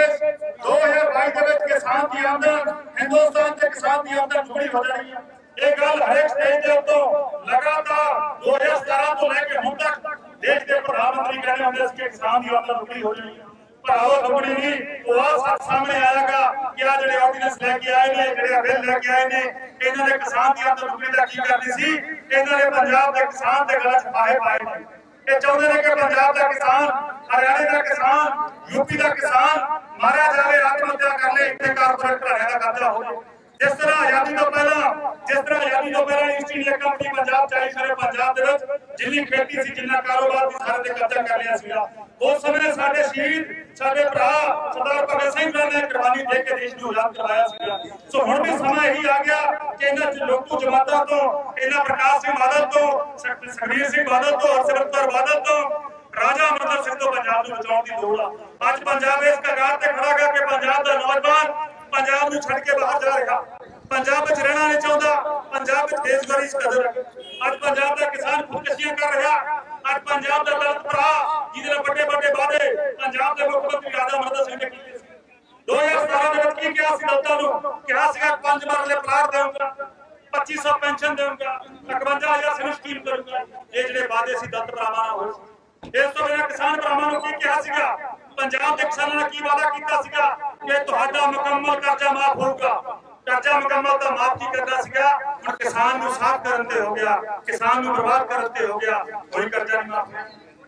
ਵਿੱਚ ਕਿਸਾਨ ਦੀ ਆਮਦਨ, ਹਿੰਦੁਸਤਾਨ ਦੇ ਕਿਸਾਨ ਦੀ ਆਮਦਨ ਦੁੱਗਣੀ ਹੋ ਜਾਣੀ ਹੈ। ਇਹ ਗੱਲ ਹਰੇਕ ਸਟੇਜ ਦੇ ਉੱਤੋਂ ਲਗਾਤਾਰ 2017 ਤੋਂ ਲੈ ਕੇ ਹੁਣ ਤੱਕ ਦੇਸ਼ ਦੇ ਪ੍ਰਧਾਨ ਮੰਤਰੀ ਕਹਿੰਦੇ ਹੁੰਦੇ ਸੀ ਕਿ ਕਿਸਾਨ ਦੀ ਆਮਦਨ ਦੁੱਗਣੀ ਹੋ ਜਾਣੀ ਹੈ। ਭਰਾਵੋ ਦੁੱਗਣੀ ਨਹੀਂ, ਉਹ ਆ ਸਾਹਮਣੇ ਆਏਗਾ ਕਿ ਆ ਜਿਹੜੇ ਆਰਡੀਨੈਂਸ ਲੈ ਕੇ ਆਏ ਨੇ, ਜਿਹੜੇ ਬਿੱਲ ਲੈ ਕੇ ਆਏ ਨੇ, ਇਹਨਾਂ ਨੇ ਕਿਸਾਨ ਦੀ ਆਮਦਨ ਦੁੱਗਣੀ ਦਾ ਕੀ ਕਰਨੀ ਸੀ? ਇਹਨਾਂ ਨੇ ਪੰਜਾਬ ਦੇ ਕਿਸਾਨ ਦੇ ਗਲਾਂ 'ਚ ਫਾਹੇ ਪਾਏ ਨੇ। ਇਹ ਚਾਹੁੰਦੇ ਨੇ ਕਿ ਪੰਜਾਬ ਦਾ ਕਿਸਾਨ, ਹਰਿਆਣੇ ਦਾ ਕਿਸਾਨ, ਯੂਪੀ ਦਾ ਕਿਸਾਨ ਮਾਰਿਆ ਜਾਵੇ, ਆਤਮ ਹੱਤਿਆ ਕਰ ਲੈ, ਇੱਥੇ ਕਾਰਪੋਰੇਟ ਘਰਾਣਿਆਂ ਦਾ ਕਬਜ਼ਾ ਹੋ ਜਾਵੇ। ਜਿਸ ਤਰ੍ਹਾਂ ਆਜ਼ਾਦੀ ਤੋਂ ਪਹਿਲਾਂ ਈਸਟ ਇੰਡੀਆ ਕੰਪਨੀ ਪੰਜਾਬ ਚਾਹੀ ਸਾਰੇ ਪੰਜਾਬ ਦੇ ਵਿੱਚ ਜਿੰਨੀ ਖੇਤੀ ਸੀ, ਜਿੰਨਾ ਕਾਰੋਬਾਰ ਸੀ, ਸਾਰੇ ਤੇ ਕਬਜ਼ਾ ਕਰ ਲਿਆ ਸੀਗਾ। ਉਸ ਸਮੇਂ ਸਾਡੇ ਸ਼ਹੀਦ, ਸਾਡੇ ਭਰਾ ਸਰਦਾਰ ਭਗਤ ਸਿੰਘ ਨੇ ਕੁਰਬਾਨੀ ਦੇ ਕੇ ਦੇਸ਼ ਨੂੰ ਆਜ਼ਾਦ ਕਰਵਾਇਆ ਸੀਗਾ। ਸੋ ਹੁਣ ਵੀ ਸਮਾਂ ਇਹੀ ਆ ਗਿਆ ਕਿ ਇਹਨਾਂ ਲੋਕੂ ਜਮਾਤਾਂ ਤੋਂ, ਇਹਨਾਂ ਪ੍ਰਕਾਸ਼ ਸਿੰਘ ਬਾਦਲ ਤੋਂ, ਸੁਖਬੀਰ ਸਿੰਘ ਬਾਦਲ ਤੋਂ, ਹਰਸਿਮਰਤ ਕੌਰ ਬਾਦਲ ਤੋਂ, ਰਾਜਾ ਅਮਰਿੰਦਰ ਸਿੰਘ ਤੋਂ ਪੰਜਾਬ ਨੂੰ ਬਚਾਉਣ ਦੀ ਲੋੜ ਆ। ਅੱਜ ਪੰਜਾਬ ਇਸ ਕਗਾਰ ਤੇ ਖੜਾ ਕਰਕੇ ਪੰਜਾਬ ਦਾ ਨੌਜਵਾਨ ਪੰਜਾਬ ਨੂੰ ਛੱਡ ਕੇ ਬਾਹਰ ਜਾ ਰਿਹਾ, ਪੰਜਾਬ ਵਿੱਚ ਰਹਿਣਾ ਨਹੀਂ ਚਾਹੁੰਦਾ, ਪੰਜਾਬ ਵਿੱਚ ਬੇਰੁਜ਼ਗਾਰੀ ਦੀ ਕਦਰ। ਅੱਜ ਪੰਜਾਬ ਦਾ ਕਿਸਾਨ ਖੁਦਕਸ਼ੀਆਂ ਕਰ ਰਿਹਾ, ਅੱਜ ਪੰਜਾਬ ਦਾ ਦਲਿਤ ਭਰਾ ਜਿਹਦੇ ਨਾਲ ਵੱਡੇ ਵਾਅਦੇ ਪੰਜਾਬ ਦੇ ਮੁੱਖ ਮੰਤਰੀ ਰਾਜਾ ਅਮਰਿੰਦਰ ਸਿੰਘ ਨੇ ਕੀਤੇ ਸੀ। 2017 ਦੇ ਵਿੱਚ ਕੀ ਕਿਹਾ ਸੀ ਦਲਿਤਾਂ ਨੂੰ? ਕਿਹਾ ਸੀਗਾ 5 ਮਰਲੇ ਪਲਾਟ ਦੇਵਾਂਗਾ, 2500 ਪੈਨਸ਼ਨ ਦੇਵਾਂਗਾ, 51000 ਸਿਵਲ ਸਕੀਮ ਕਰੂੰਗਾ। ਇਹ ਜਿਹੜੇ ਵਾਅਦੇ ਸੀ ਦਲਿਤ ਭਰਾਵਾਂ ਨਾਲ ਹੋਏ ਸੀ। ਇਸ ਤੋਂ ਬਿਨਾਂ ਕਿਸਾਨ ਭਰਾਵਾਂ ਨੂੰ ਕੀ ਕਿਹਾ ਸੀਗਾ? ਪੰਜਾਬ ਦੇ ਕਿਸਾਨਾਂ ਨਾਲ ਕੀ ਵਾਅਦਾ ਕੀਤਾ ਸੀਗਾ ਕਿ ਤੁਹਾਡਾ ਮੁਕੰਮਲ ਕਰਜ਼ਾ ਮਾਫ ਹੋਊਗਾ। ਕਰਜ਼ਾ ਮੁਕੰਮਲ ਤਾਂ ਮਾਫ ਕੀ ਕਰਨਾ ਸੀਗਾ, ਹੁਣ ਕਿਸਾਨ ਨੂੰ ਸਾਫ਼ ਕਰਨ ਤੇ ਹੋ ਗਿਆ, ਕਿਸਾਨ ਨੂੰ ਬਰਬਾਦ ਕਰਨ ਤੇ ਹੋ ਗਿਆ, ਕੋਈ ਕਰਜ਼ਾ ਨਹੀਂ ਮਾਫ ਹੋਇਆ।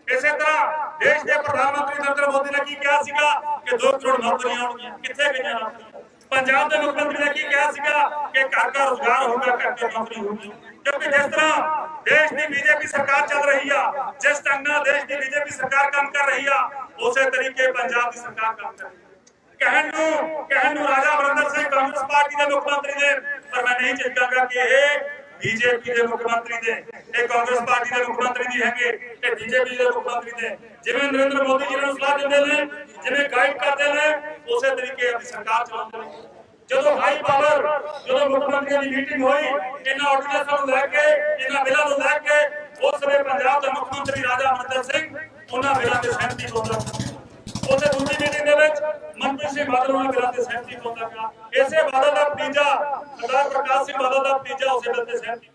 ਇਸੇ ਤਰ੍ਹਾਂ ਦੇਸ਼ ਦੇ ਪ੍ਰਧਾਨ ਮੰਤਰੀ ਨਰਿੰਦਰ ਮੋਦੀ ਨੇ ਕੀ ਕਿਹਾ ਸੀਗਾ ਕਿ 2 ਕਰੋੜ ਨੌਕਰੀਆਂ ਆਉਣਗੀਆਂ, ਕਿੱਥੇ ਗਈਆਂ ਨੌਕਰੀਆਂ? ਪੰਜਾਬ ਦੇ ਮੁੱਖ ਮੰਤਰੀ ਨੇ ਕੀ ਕਿਹਾ ਸੀਗਾ ਕਿ ਘਰ ਦਾ ਰੋਜ਼ਗਾਰ ਹੋਊਗਾ, ਘਰ ਤੇ ਨੌਕਰੀ ਹੋਊਗੀ। ਕਿਉਂਕਿ ਜਿਸ ਤਰ੍ਹਾਂ ਦੇਸ਼ ਦੀ ਬੀਜੇਪੀ ਸਰਕਾਰ ਚੱਲ ਰਹੀ ਆ, ਜਿਸ ਢੰਗ ਨਾਲ ਦੇਸ਼ ਦੀ ਬੀਜੇਪੀ ਸਰਕਾਰ ਕੰਮ ਕਰ ਰਹੀ ਆ, ਉਸੇ ਤਰੀਕੇ ਪੰਜਾਬ ਦੀ ਸਰਕਾਰ ਕੰਮ ਕਰ ਰਹੀ ਹੈ। ਕਹਿਣ ਨੂੰ ਰਾਜਾ ਅਮਰਿੰਦਰ ਸਿੰਘ ਕਾਂਗਰਸ ਪਾਰਟੀ ਦੇ ਮੁੱਖ ਮੰਤਰੀ ਨੇ, ਪਰ ਮੈਂ ਨਹੀਂ ਝਿਜਕਾਂਗਾ ਕਿ ਇਹ ਬੀਜੇਪੀ ਦੇ ਮੁੱਖ ਮੰਤਰੀ ਦੇ, ਇਹ ਕਾਂਗਰਸ ਪਾਰਟੀ ਦੇ ਮੁੱਖ ਮੰਤਰੀ ਨਹੀਂ ਹੈਗੇ, ਇਹ ਬੀਜੇਪੀ ਦੇ ਮੁੱਖ ਮੰਤਰੀ ਨੇ। ਜਿਵੇਂ ਨਰਿੰਦਰ ਮੋਦੀ ਜੀ ਨੂੰ ਸਲਾਹ ਦਿੰਦੇ ਨੇ, ਜਿਵੇਂ ਗਾਈਡ ਕਰਦੇ ਨੇ, ਉਸੇ ਤਰੀਕੇ ਆਪਣੀ ਸਰਕਾਰ ਚਲਾਉਂਦੇ ਨੇ। ਜਦੋਂ ਹਾਈ ਪਾਵਰ, ਜਦੋਂ ਮੁੱਖ ਮੰਤਰੀਆਂ ਦੀ ਮੀਟਿੰਗ ਹੋਈ ਇਹਨਾਂ ਆਰਡੀਨੈਂਸਾਂ ਨੂੰ ਲੈ ਕੇ, ਇਹਨਾਂ ਬਿੱਲਾਂ ਨੂੰ ਲੈ ਕੇ, ਉਸ ਸਮੇਂ ਪੰਜਾਬ ਦਾ ਮੁੱਖ ਮੰਤਰੀ ਰਾਜਾ ਅਮਰਿੰਦਰ ਸਿੰਘ ਉਹਨਾਂ ਬਿੱਲਾਂ ਤੇ ਸਹਿਮਤੀ ਪਾਉਂਦਾ। ਉਸੇ ਦੂਜੀ ਮੀਟਿੰਗ ਦੇ ਵਿੱਚ ਮਨਪ੍ਰੀਤ ਸਿੰਘ ਬਾਦਲ ਉਹਨਾਂ ਬਿੱਲਾਂ ਤੇ ਸਹਿਮਤੀ ਪਾਉਂਦਾ ਗਿਆ। ਇਸੇ ਬਾਦਲ ਦਾ ਭਤੀਜਾ ਸਰਦਾਰ ਪ੍ਰਕਾਸ਼ ਸਿੰਘ ਬਾਦਲ ਦਾ ਭਤੀਜਾ ਉਸੇ ਬਿੱਲ ਤੇ ਸਹਿਮਤੀ।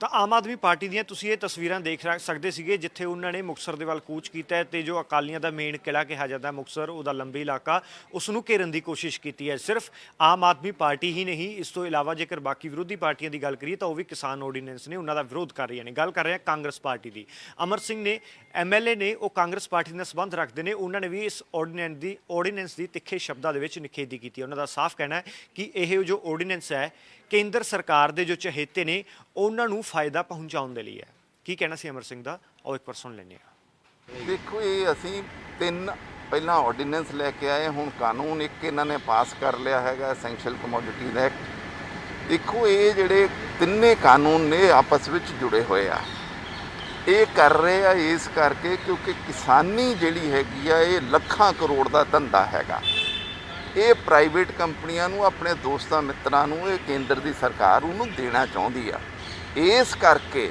ਤਾਂ ਆਮ ਆਦਮੀ ਪਾਰਟੀ ਦੀਆਂ ਤੁਸੀਂ ਇਹ ਤਸਵੀਰਾਂ ਦੇਖ ਸਕਦੇ ਸੀਗੇ ਜਿੱਥੇ ਉਹਨਾਂ ਨੇ ਮੁਕਤਸਰ ਦੇ ਵੱਲ ਕੂਚ ਕੀਤਾ ਹੈ ਤੇ ਜੋ ਅਕਾਲੀਆਂ ਦਾ ਮੇਨ ਕਿਲਾ ਕਿਹਾ ਜਾਂਦਾ ਮੁਕਤਸਰ, ਉਹਦਾ ਲੰਬੀ ਇਲਾਕਾ, ਉਸ ਨੂੰ ਘੇਰਨ ਦੀ ਕੋਸ਼ਿਸ਼ ਕੀਤੀ ਹੈ। ਸਿਰਫ ਆਮ ਆਦਮੀ ਪਾਰਟੀ ਹੀ ਨਹੀਂ, ਇਸ ਤੋਂ ਇਲਾਵਾ ਜੇਕਰ ਬਾਕੀ ਵਿਰੋਧੀ ਪਾਰਟੀਆਂ ਦੀ ਗੱਲ ਕਰੀਏ ਤਾਂ ਉਹ ਵੀ ਕਿਸਾਨ ਆਰਡੀਨੈਂਸ ਨੇ ਉਹਨਾਂ ਦਾ ਵਿਰੋਧ ਕਰ ਰਹੀਆਂ ਨੇ। ਗੱਲ ਕਰ ਰਹੇ ਹਾਂ ਕਾਂਗਰਸ ਪਾਰਟੀ ਦੀ। ਅਮਰ ਸਿੰਘ ਨੇ, MLA ਨੇ, ਉਹ ਕਾਂਗਰਸ ਪਾਰਟੀ ਨਾਲ ਸੰਬੰਧ ਰੱਖਦੇ ਨੇ। ਉਹਨਾਂ ਨੇ ਵੀ ਇਸ ਆਰਡੀਨੈਂਸ ਦੀ ਤਿੱਖੇ ਸ਼ਬਦਾਂ ਦੇ ਵਿੱਚ ਨਿਖੇਧੀ ਕੀਤੀ। ਉਹਨਾਂ ਦਾ ਸਾਫ਼ ਕਹਿਣਾ ਹੈ ਕਿ ਇਹ ਜੋ ਆਰਡੀਨੈਂਸ ਹੈ ਕੇਂਦਰ ਸਰਕਾਰ ਦੇ ਜੋ ਚਹੇਤੇ ਨੇ ਉਹਨਾਂ ਨੂੰ ਫਾਇਦਾ ਪਹੁੰਚਾਉਣ ਦੇ ਲਈ ਹੈ। ਕੀ ਕਹਿਣਾ ਸੀ ਅਮਰ ਸਿੰਘ ਦਾ, ਆਓ ਇੱਕ ਵਾਰ ਸੁਣ ਲੈਂਦੇ ਹਾਂ। ਦੇਖੋ, ਇਹ ਅਸੀਂ 3 ਪਹਿਲਾਂ ਆਰਡੀਨੈਂਸ ਲੈ ਕੇ ਆਏ, ਹੁਣ ਕਾਨੂੰਨ ਇੱਕ ਇਹਨਾਂ ਨੇ ਪਾਸ ਕਰ ਲਿਆ ਹੈਗਾ, ਐਸੈਂਸ਼ੀਅਲ ਕਮੋਡਿਟੀਜ਼ ਐਕਟ। ਦੇਖੋ, ਇਹ ਜਿਹੜੇ ਤਿੰਨੇ ਕਾਨੂੰਨ ਨੇ ਆਪਸ ਵਿੱਚ ਜੁੜੇ ਹੋਏ ਆ। ਇਹ ਕਰ ਰਹੇ ਆ ਇਸ ਕਰਕੇ ਕਿਉਂਕਿ ਕਿਸਾਨੀ ਜਿਹੜੀ ਹੈਗੀ ਆ ਇਹ ਲੱਖਾਂ ਕਰੋੜ ਦਾ ਧੰਦਾ ਹੈਗਾ। ਇਹ ਪ੍ਰਾਈਵੇਟ ਕੰਪਨੀਆਂ ਨੂੰ, ਆਪਣੇ ਦੋਸਤਾਂ ਮਿੱਤਰਾਂ ਨੂੰ, ਇਹ ਕੇਂਦਰ ਦੀ ਸਰਕਾਰ ਉਹਨੂੰ ਦੇਣਾ ਚਾਹੁੰਦੀ ਆ। ਇਸ ਕਰਕੇ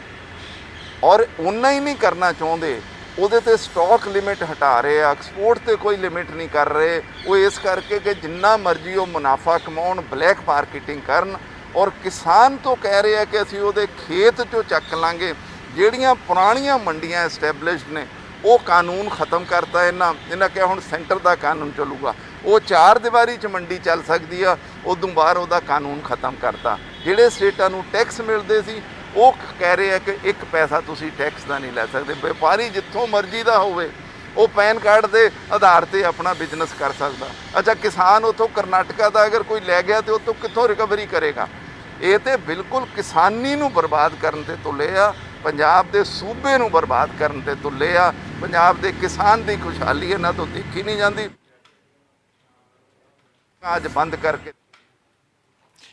ਔਰ ਉਨਾ ਹੀ ਨਹੀਂ ਕਰਨਾ ਚਾਹੁੰਦੇ, ਉਹਦੇ ਤੇ ਸਟਾਕ ਲਿਮਿਟ ਹਟਾ ਰਹੇ ਆ, ਐਕਸਪੋਰਟ ਤੇ ਕੋਈ ਲਿਮਿਟ ਨਹੀਂ ਕਰ ਰਹੇ। ਉਹ ਇਸ ਕਰਕੇ ਕਿ ਜਿੰਨਾ ਮਰਜ਼ੀ ਉਹ ਮੁਨਾਫਾ ਕਮਾਉਣ, ਬਲੈਕ ਮਾਰਕੀਟਿੰਗ ਕਰਨ, ਔਰ ਕਿਸਾਨ ਤੋਂ ਕਹਿ ਰਹੇ ਆ ਕਿ ਅਸੀਂ ਉਹਦੇ ਖੇਤ 'ਚੋਂ ਚੱਕ ਲਾਂਗੇ। ਜਿਹੜੀਆਂ ਪੁਰਾਣੀਆਂ ਮੰਡੀਆਂ ਐਸਟੈਬਲਿਸ਼ਡ ਨੇ ਉਹ ਕਾਨੂੰਨ ਖਤਮ ਕਰਤਾ ਇਹਨਾਂ ਕਿਹਾ ਹੁਣ ਸੈਂਟਰ ਦਾ ਕਾਨੂੰਨ ਚੱਲੂਗਾ। ਉਹ 4 ਦੀਵਾਰੀ 'ਚ ਮੰਡੀ ਚੱਲ ਸਕਦੀ ਆ, ਉਦੋਂ ਬਾਅਦ ਉਹਦਾ ਕਾਨੂੰਨ ਖਤਮ ਕਰਤਾ। ਜਿਹੜੇ ਸਟੇਟਾਂ ਨੂੰ ਟੈਕਸ ਮਿਲਦੇ ਸੀ ਉਹ ਕਹਿ ਰਹੇ ਆ ਕਿ 1 ਪੈਸਾ ਤੁਸੀਂ ਟੈਕਸ ਦਾ ਨਹੀਂ ਲੈ ਸਕਦੇ। ਵਪਾਰੀ ਜਿੱਥੋਂ ਮਰਜ਼ੀ ਦਾ ਹੋਵੇ, ਉਹ ਪੈਨ ਕਾਰਡ ਦੇ ਆਧਾਰ ਤੇ ਆਪਣਾ ਬਿਜ਼ਨਸ ਕਰ ਸਕਦਾ। ਅੱਛਾ, ਕਿਸਾਨ ਉੱਥੋਂ ਕਰਨਾਟਕਾ ਦਾ ਅਗਰ ਕੋਈ ਲੈ ਗਿਆ ਤੇ ਉੱਥੋਂ ਕਿੱਥੋਂ ਰਿਕਵਰੀ ਕਰੇਗਾ? ਇਹ ਤੇ ਬਿਲਕੁਲ ਕਿਸਾਨੀ ਨੂੰ ਬਰਬਾਦ ਕਰਨ ਤੇ ਤੁਲੇ ਆ, ਪੰਜਾਬ ਦੇ ਸੂਬੇ ਨੂੰ ਬਰਬਾਦ ਕਰਨ ਤੇ ਤੁਲੇ ਆ। ਪੰਜਾਬ ਦੇ ਕਿਸਾਨ ਦੀ ਖੁਸ਼ਹਾਲੀ ਇਹਨਾਂ ਤੋਂ ਦੇਖੀ ਨਹੀਂ ਜਾਂਦੀ। ਅੱਜ ਬੰਦ ਕਰਕੇ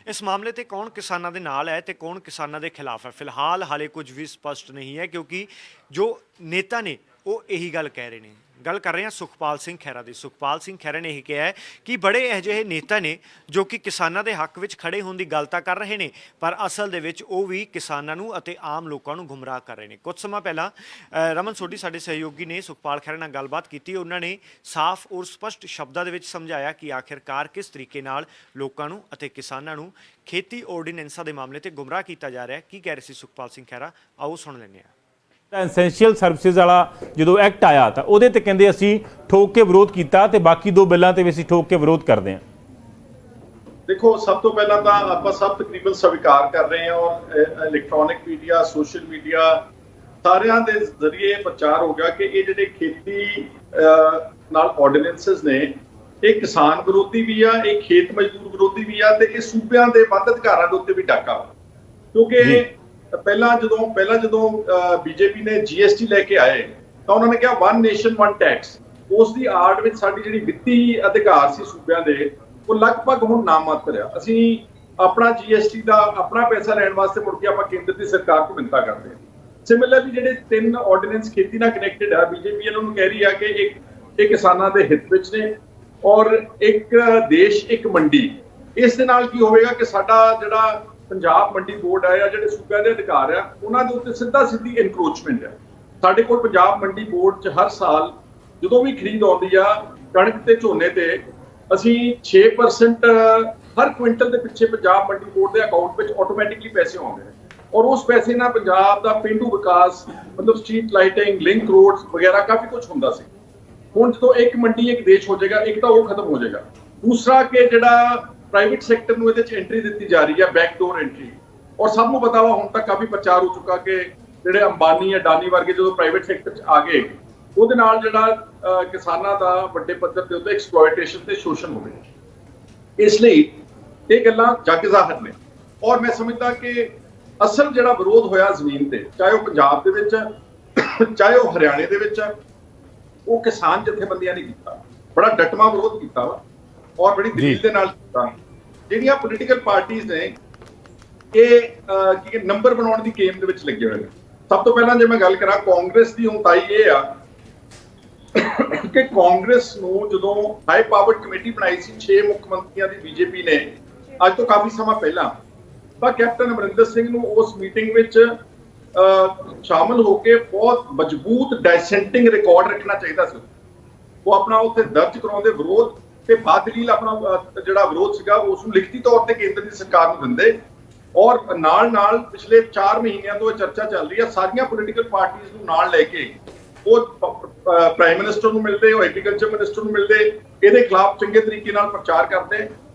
ਇਸ ਮਾਮਲੇ ਤੇ ਕੌਣ ਕਿਸਾਨਾਂ ਦੇ ਨਾਲ ਹੈ ਤੇ ਕੌਣ ਕਿਸਾਨਾਂ ਦੇ ਖਿਲਾਫ ਹੈ, ਫਿਲਹਾਲ ਹਾਲੇ ਕੁਝ ਵੀ ਸਪਸ਼ਟ ਨਹੀਂ ਹੈ, ਕਿਉਂਕਿ ਜੋ ਨੇਤਾ ਨੇ ਉਹ ਇਹੀ ਗੱਲ ਕਹਿ ਰਹੇ ਨੇ। ਗੱਲ ਕਰ ਰਹੇ ਹਾਂ ਸੁਖਪਾਲ ਸਿੰਘ ਖਹਿਰਾ ਦੀ। ਸੁਖਪਾਲ ਸਿੰਘ ਖਹਿਰਾ ਨੇ ਇਹ ਕਿਹਾ ਹੈ ਕਿ ਬੜੇ ਅਜਿਹੇ ਨੇਤਾ ਨੇ ਜੋ ਕਿ ਕਿਸਾਨਾਂ ਦੇ ਹੱਕ ਵਿੱਚ ਖੜੇ ਹੋਣ ਦੀ ਗੱਲ ਤਾਂ ਕਰ ਰਹੇ ਨੇ, ਪਰ ਅਸਲ ਦੇ ਵਿੱਚ ਉਹ ਵੀ ਕਿਸਾਨਾਂ ਨੂੰ ਅਤੇ ਆਮ ਲੋਕਾਂ ਨੂੰ ਗੁੰਮਰਾਹ ਕਰ ਰਹੇ ਨੇ। ਕੁਝ ਸਮਾਂ ਪਹਿਲਾਂ ਰਮਨ ਸੋਢੀ ਸਾਡੇ ਸਹਿਯੋਗੀ ਨੇ ਸੁਖਪਾਲ ਖਹਿਰਾ ਨਾਲ ਗੱਲਬਾਤ ਕੀਤੀ। ਉਹਨਾਂ ਨੇ ਸਾਫ਼ ਔਰ ਸਪਸ਼ਟ ਸ਼ਬਦਾਂ ਦੇ ਵਿੱਚ ਸਮਝਾਇਆ ਕਿ ਆਖਿਰਕਾਰ ਕਿਸ ਤਰੀਕੇ ਨਾਲ ਲੋਕਾਂ ਨੂੰ ਅਤੇ ਕਿਸਾਨਾਂ ਨੂੰ ਖੇਤੀ ਆਰਡੀਨੈਂਸਾਂ ਦੇ ਮਾਮਲੇ ਤੇ ਗੁੰਮਰਾਹ ਕੀਤਾ ਜਾ ਰਿਹਾ ਹੈ। ਕੀ ਕਹਿ ਰਹੇ ਸੀ ਸੁਖਪਾਲ ਸਿੰਘ ਖਹਿਰਾ, ਆਓ ਸੁਣ ਲੈਂਦੇ ਹਾਂ। ਐਸੈਂਸ਼ੀਅਲ ਸਰਵਿਸਿਜ਼ ਵਾਲਾ ਜਦੋਂ ਐਕਟ ਆਇਆ ਤਾਂ ਉਹਦੇ ਤੇ ਕਹਿੰਦੇ ਅਸੀਂ ਠੋਕ ਕੇ ਵਿਰੋਧ ਕੀਤਾ ਤੇ ਬਾਕੀ ਦੋ ਬਿੱਲਾਂ ਤੇ ਵੀ ਅਸੀਂ ਠੋਕ ਕੇ ਵਿਰੋਧ ਕਰਦੇ ਹਾਂ। ਦੇਖੋ, ਸਭ ਤੋਂ ਪਹਿਲਾਂ ਤਾਂ ਆਪਾਂ ਸਭ ਤਕਰੀਬਨ ਸਵੀਕਾਰ ਕਰ ਰਹੇ ਹਾਂ ਔਰ ਇਲੈਕਟ੍ਰੋਨਿਕ ਮੀਡੀਆ, ਸੋਸ਼ਲ ਮੀਡੀਆ ਸਾਰਿਆਂ ਦੇ ਜ਼ਰੀਏ ਪ੍ਰਚਾਰ ਹੋ ਗਿਆ ਕਿ ਇਹ ਜਿਹੜੇ ਖੇਤੀ ਨਾਲ ਆਰਡੀਨੈਂਸਸ ਨੇ ਇਹ ਕਿਸਾਨ ਵਿਰੋਧੀ ਵੀ ਆ, ਇਹ ਖੇਤ ਮਜ਼ਦੂਰ ਵਿਰੋਧੀ ਵੀ ਆ ਤੇ ਇਹ ਸੂਬਿਆਂ ਦੇ ਵੱਧ ਅਧਿਕਾਰਾਂ ਦੇ ਉੱਤੇ ਵੀ ਡਾਕਾ। ਕਿਉਂਕਿ ਪਹਿਲਾਂ ਜਦੋਂ ਬੀਜੇਪੀ ਨੇ GST ਲੈ ਕੇ ਆਏ ਤਾਂ ਉਹਨਾਂ ਨੇ ਕਿਹਾ ਵਨ ਨੇਸ਼ਨ ਵਨ ਟੈਕਸ। ਉਸ ਦੀ ਆੜ ਵਿੱਚ ਸਾਡੀ ਜਿਹੜੀ ਵਿੱਤੀ ਅਧਿਕਾਰ ਸੀ ਸੂਬਿਆਂ ਦੇ ਉਹ ਲਗਭਗ ਹੁਣ ਨਾਮਾਤਰ ਆ। ਅਸੀਂ ਆਪਣਾ GST ਦਾ ਆਪਣਾ ਪੈਸਾ ਲੈਣ ਵਾਸਤੇ ਮੁੜ ਕੇ ਆਪਾਂ ਕੇਂਦਰ ਦੀ ਸਰਕਾਰ ਤੋਂ ਮਿੰਨਤਾਂ ਕਰਦੇ ਹਾਂ। ਸਿਮਿਲਰਲੀ ਜਿਹੜੇ 3 ਆਰਡੀਨੈਂਸ ਖੇਤੀ ਨਾਲ ਕਨੈਕਟਡ ਆ, ਬੀਜੇਪੀ ਇਹਨਾਂ ਨੂੰ ਕਹਿ ਰਹੀ ਆ ਕਿ ਇਹ ਕਿਸਾਨਾਂ ਦੇ ਹਿੱਤ ਵਿੱਚ ਨੇ ਔਰ ਇੱਕ ਦੇਸ਼ ਇੱਕ ਮੰਡੀ। ਇਸ ਦੇ ਨਾਲ ਕੀ ਹੋਵੇਗਾ ਕਿ ਸਾਡਾ ਜਿਹੜਾ ਪੰਜਾਬ ਮੰਡੀ ਬੋਰਡ ਹੈ ਜਾਂ ਜਿਹੜੇ ਸੂਬਿਆਂ ਦੇ ਅਧਿਕਾਰ ਆ ਉਹਨਾਂ ਦੇ ਉੱਤੇ ਸਿੱਧੀ ਇਨਕਰੋਚਮੈਂਟ ਹੈ। ਸਾਡੇ ਕੋਲ ਪੰਜਾਬ ਮੰਡੀ ਬੋਰਡ 'ਚ ਹਰ ਸਾਲ ਜਦੋਂ ਵੀ ਖਰੀਦ ਆਉਂਦੀ ਆ ਕਣਕ ਤੇ ਝੋਨੇ ਤੇ ਅਸੀਂ 6% ਹਰ ਕੁਇੰਟਲ ਦੇ ਪਿੱਛੇ ਪੰਜਾਬ ਮੰਡੀ ਬੋਰਡ ਦੇ ਅਕਾਊਂਟ ਵਿੱਚ ਆਟੋਮੈਟਿਕਲੀ ਪੈਸੇ ਆਉਂਦੇ ਨੇ ਔਰ ਉਸ ਪੈਸੇ ਨਾਲ ਪੰਜਾਬ ਦਾ ਪੇਂਡੂ ਵਿਕਾਸ ਮਤਲਬ ਸਟਰੀਟ ਲਾਈਟਿੰਗ, ਲਿੰਕ ਰੋਡਸ ਵਗੈਰਾ ਕਾਫੀ ਕੁਝ ਹੁੰਦਾ ਸੀ। ਹੁਣ ਜਦੋਂ ਇੱਕ ਮੰਡੀ ਇੱਕ ਦੇਸ਼ ਹੋ ਜਾਏਗਾ, ਇੱਕ ਤਾਂ ਉਹ ਖਤਮ ਹੋ ਜਾਏਗਾ। ਦੂਸਰਾ ਕਿ ਜਿਹੜਾ ਪ੍ਰਾਈਵੇਟ ਸੈਕਟਰ ਨੂੰ ਇਹਦੇ 'ਚ ਐਂਟਰੀ ਦਿੱਤੀ ਜਾ ਰਹੀ ਹੈ, ਬੈਕਡੋਰ ਐਂਟਰੀ। ਔਰ ਸਭ ਨੂੰ ਪਤਾ ਵਾ ਹੁਣ ਤੱਕ ਕਾਫੀ ਪ੍ਰਚਾਰ ਹੋ ਚੁੱਕਾ ਕਿ ਜਿਹੜੇ ਅੰਬਾਨੀ, ਅਡਾਨੀ ਵਰਗੇ ਜਦੋਂ ਪ੍ਰਾਈਵੇਟ ਸੈਕਟਰ 'ਚ ਆ ਗਏ ਉਹਦੇ ਨਾਲ ਜਿਹੜਾ ਕਿਸਾਨਾਂ ਦਾ ਵੱਡੇ ਪੱਧਰ ਦੇ ਉੱਤੇ ਐਕਸਪਲੋਇਟੇਸ਼ਨ ਤੇ ਸ਼ੋਸ਼ਣ ਹੋਵੇ। ਇਸ ਲਈ ਇਹ ਗੱਲਾਂ ਜੱਗ ਜ਼ਾਹਰ ਨੇ ਔਰ ਮੈਂ ਸਮਝਦਾ ਕਿ ਅਸਲ ਜਿਹੜਾ ਵਿਰੋਧ ਹੋਇਆ ਜ਼ਮੀਨ ਤੇ, ਚਾਹੇ ਉਹ ਪੰਜਾਬ ਦੇ ਵਿੱਚ ਚਾਹੇ ਉਹ ਹਰਿਆਣੇ ਦੇ ਵਿੱਚ, ਉਹ ਕਿਸਾਨ ਜਥੇਬੰਦੀਆਂ ਨੇ ਕੀਤਾ। ਬੜਾ ਡਟਵਾਂ ਵਿਰੋਧ ਕੀਤਾ ਵਾ ਔਰ ਬੜੀ ਦਲੀਲ ਦੇ ਨਾਲ ਕੀਤਾ। ਜਿਹੜੀਆਂ ਪੋਲੀਟੀਕਲ ਪਾਰਟੀਆਂ ਨੇ ਇਹ ਨੰਬਰ ਬਣਾਉਣ ਦੀ ਗੇਮ ਦੇ ਵਿੱਚ ਲੱਗੇ ਹੋਏ ਨੇ। ਸਭ ਤੋਂ ਪਹਿਲਾਂ ਜੇ ਮੈਂ ਗੱਲ ਕਰਾਂ ਕਾਂਗਰਸ ਦੀ ਉਂਤਾਈ ਇਹ ਆ ਕਿ ਕਾਂਗਰਸ ਨੂੰ ਜਦੋਂ ਹਾਈ ਪਾਵਰ ਕਮੇਟੀ ਬਣਾਈ ਸੀ 6 ਮੁੱਖ ਮੰਤਰੀਆਂ ਦੀ ਬੀਜੇਪੀ ਨੇ ਅੱਜ ਤੋਂ ਕਾਫੀ ਸਮਾਂ ਪਹਿਲਾਂ, ਤਾਂ ਕੈਪਟਨ ਅਮਰਿੰਦਰ ਸਿੰਘ ਨੂੰ ਉਸ ਮੀਟਿੰਗ ਵਿੱਚ ਸ਼ਾਮਲ ਹੋ ਕੇ ਬਹੁਤ ਮਜ਼ਬੂਤ ਡਾਇਸੈਂਟਿੰਗ ਰਿਕਾਰਡ ਰੱਖਣਾ ਚਾਹੀਦਾ ਸੀ। ਉਹ ਆਪਣਾ ਉੱਥੇ ਦਰਜ ਕਰਾਉਂਦੇ ਵਿਰੋਧ ਤੇ ਬਾਦਲੀਲ ਆਪਣਾ ਜਿਹੜਾ ਵਿਰੋਧ ਸੀਗਾ ਉਸ ਨੂੰ ਲਿਖਤੀ ਤੌਰ ਤੇ ਕੇਂਦਰ ਦੀ ਸਰਕਾਰ ਨੂੰ ਦਿੰਦੇ ਔਰ ਨਾਲ ਪਿਛਲੇ 4 ਮਹੀਨਿਆਂ ਤੋਂ ਇਹ ਚਰਚਾ ਚੱਲ ਰਹੀ ਹੈ। ਸਾਰੀਆਂ ਪੋਲੀਟੀਕਲ ਪਾਰਟੀਆਂ ਨੂੰ ਨਾਲ ਲੈ ਕੇ ਉਹ ਪ੍ਰਾਈਮ ਮਿਨਿਸਟਰ ਨੂੰ ਮਿਲਦੇ, ਉਹ ਐਗਰੀਕਲਚਰ ਮਿਨਿਸਟਰ ਨੂੰ ਮਿਲਦੇ, ਇਹਦੇ ਖਿਲਾਫ ਚੰਗੇ ਤਰੀਕੇ ਨਾਲ ਪ੍ਰਚਾਰ ਕਰਦੇ।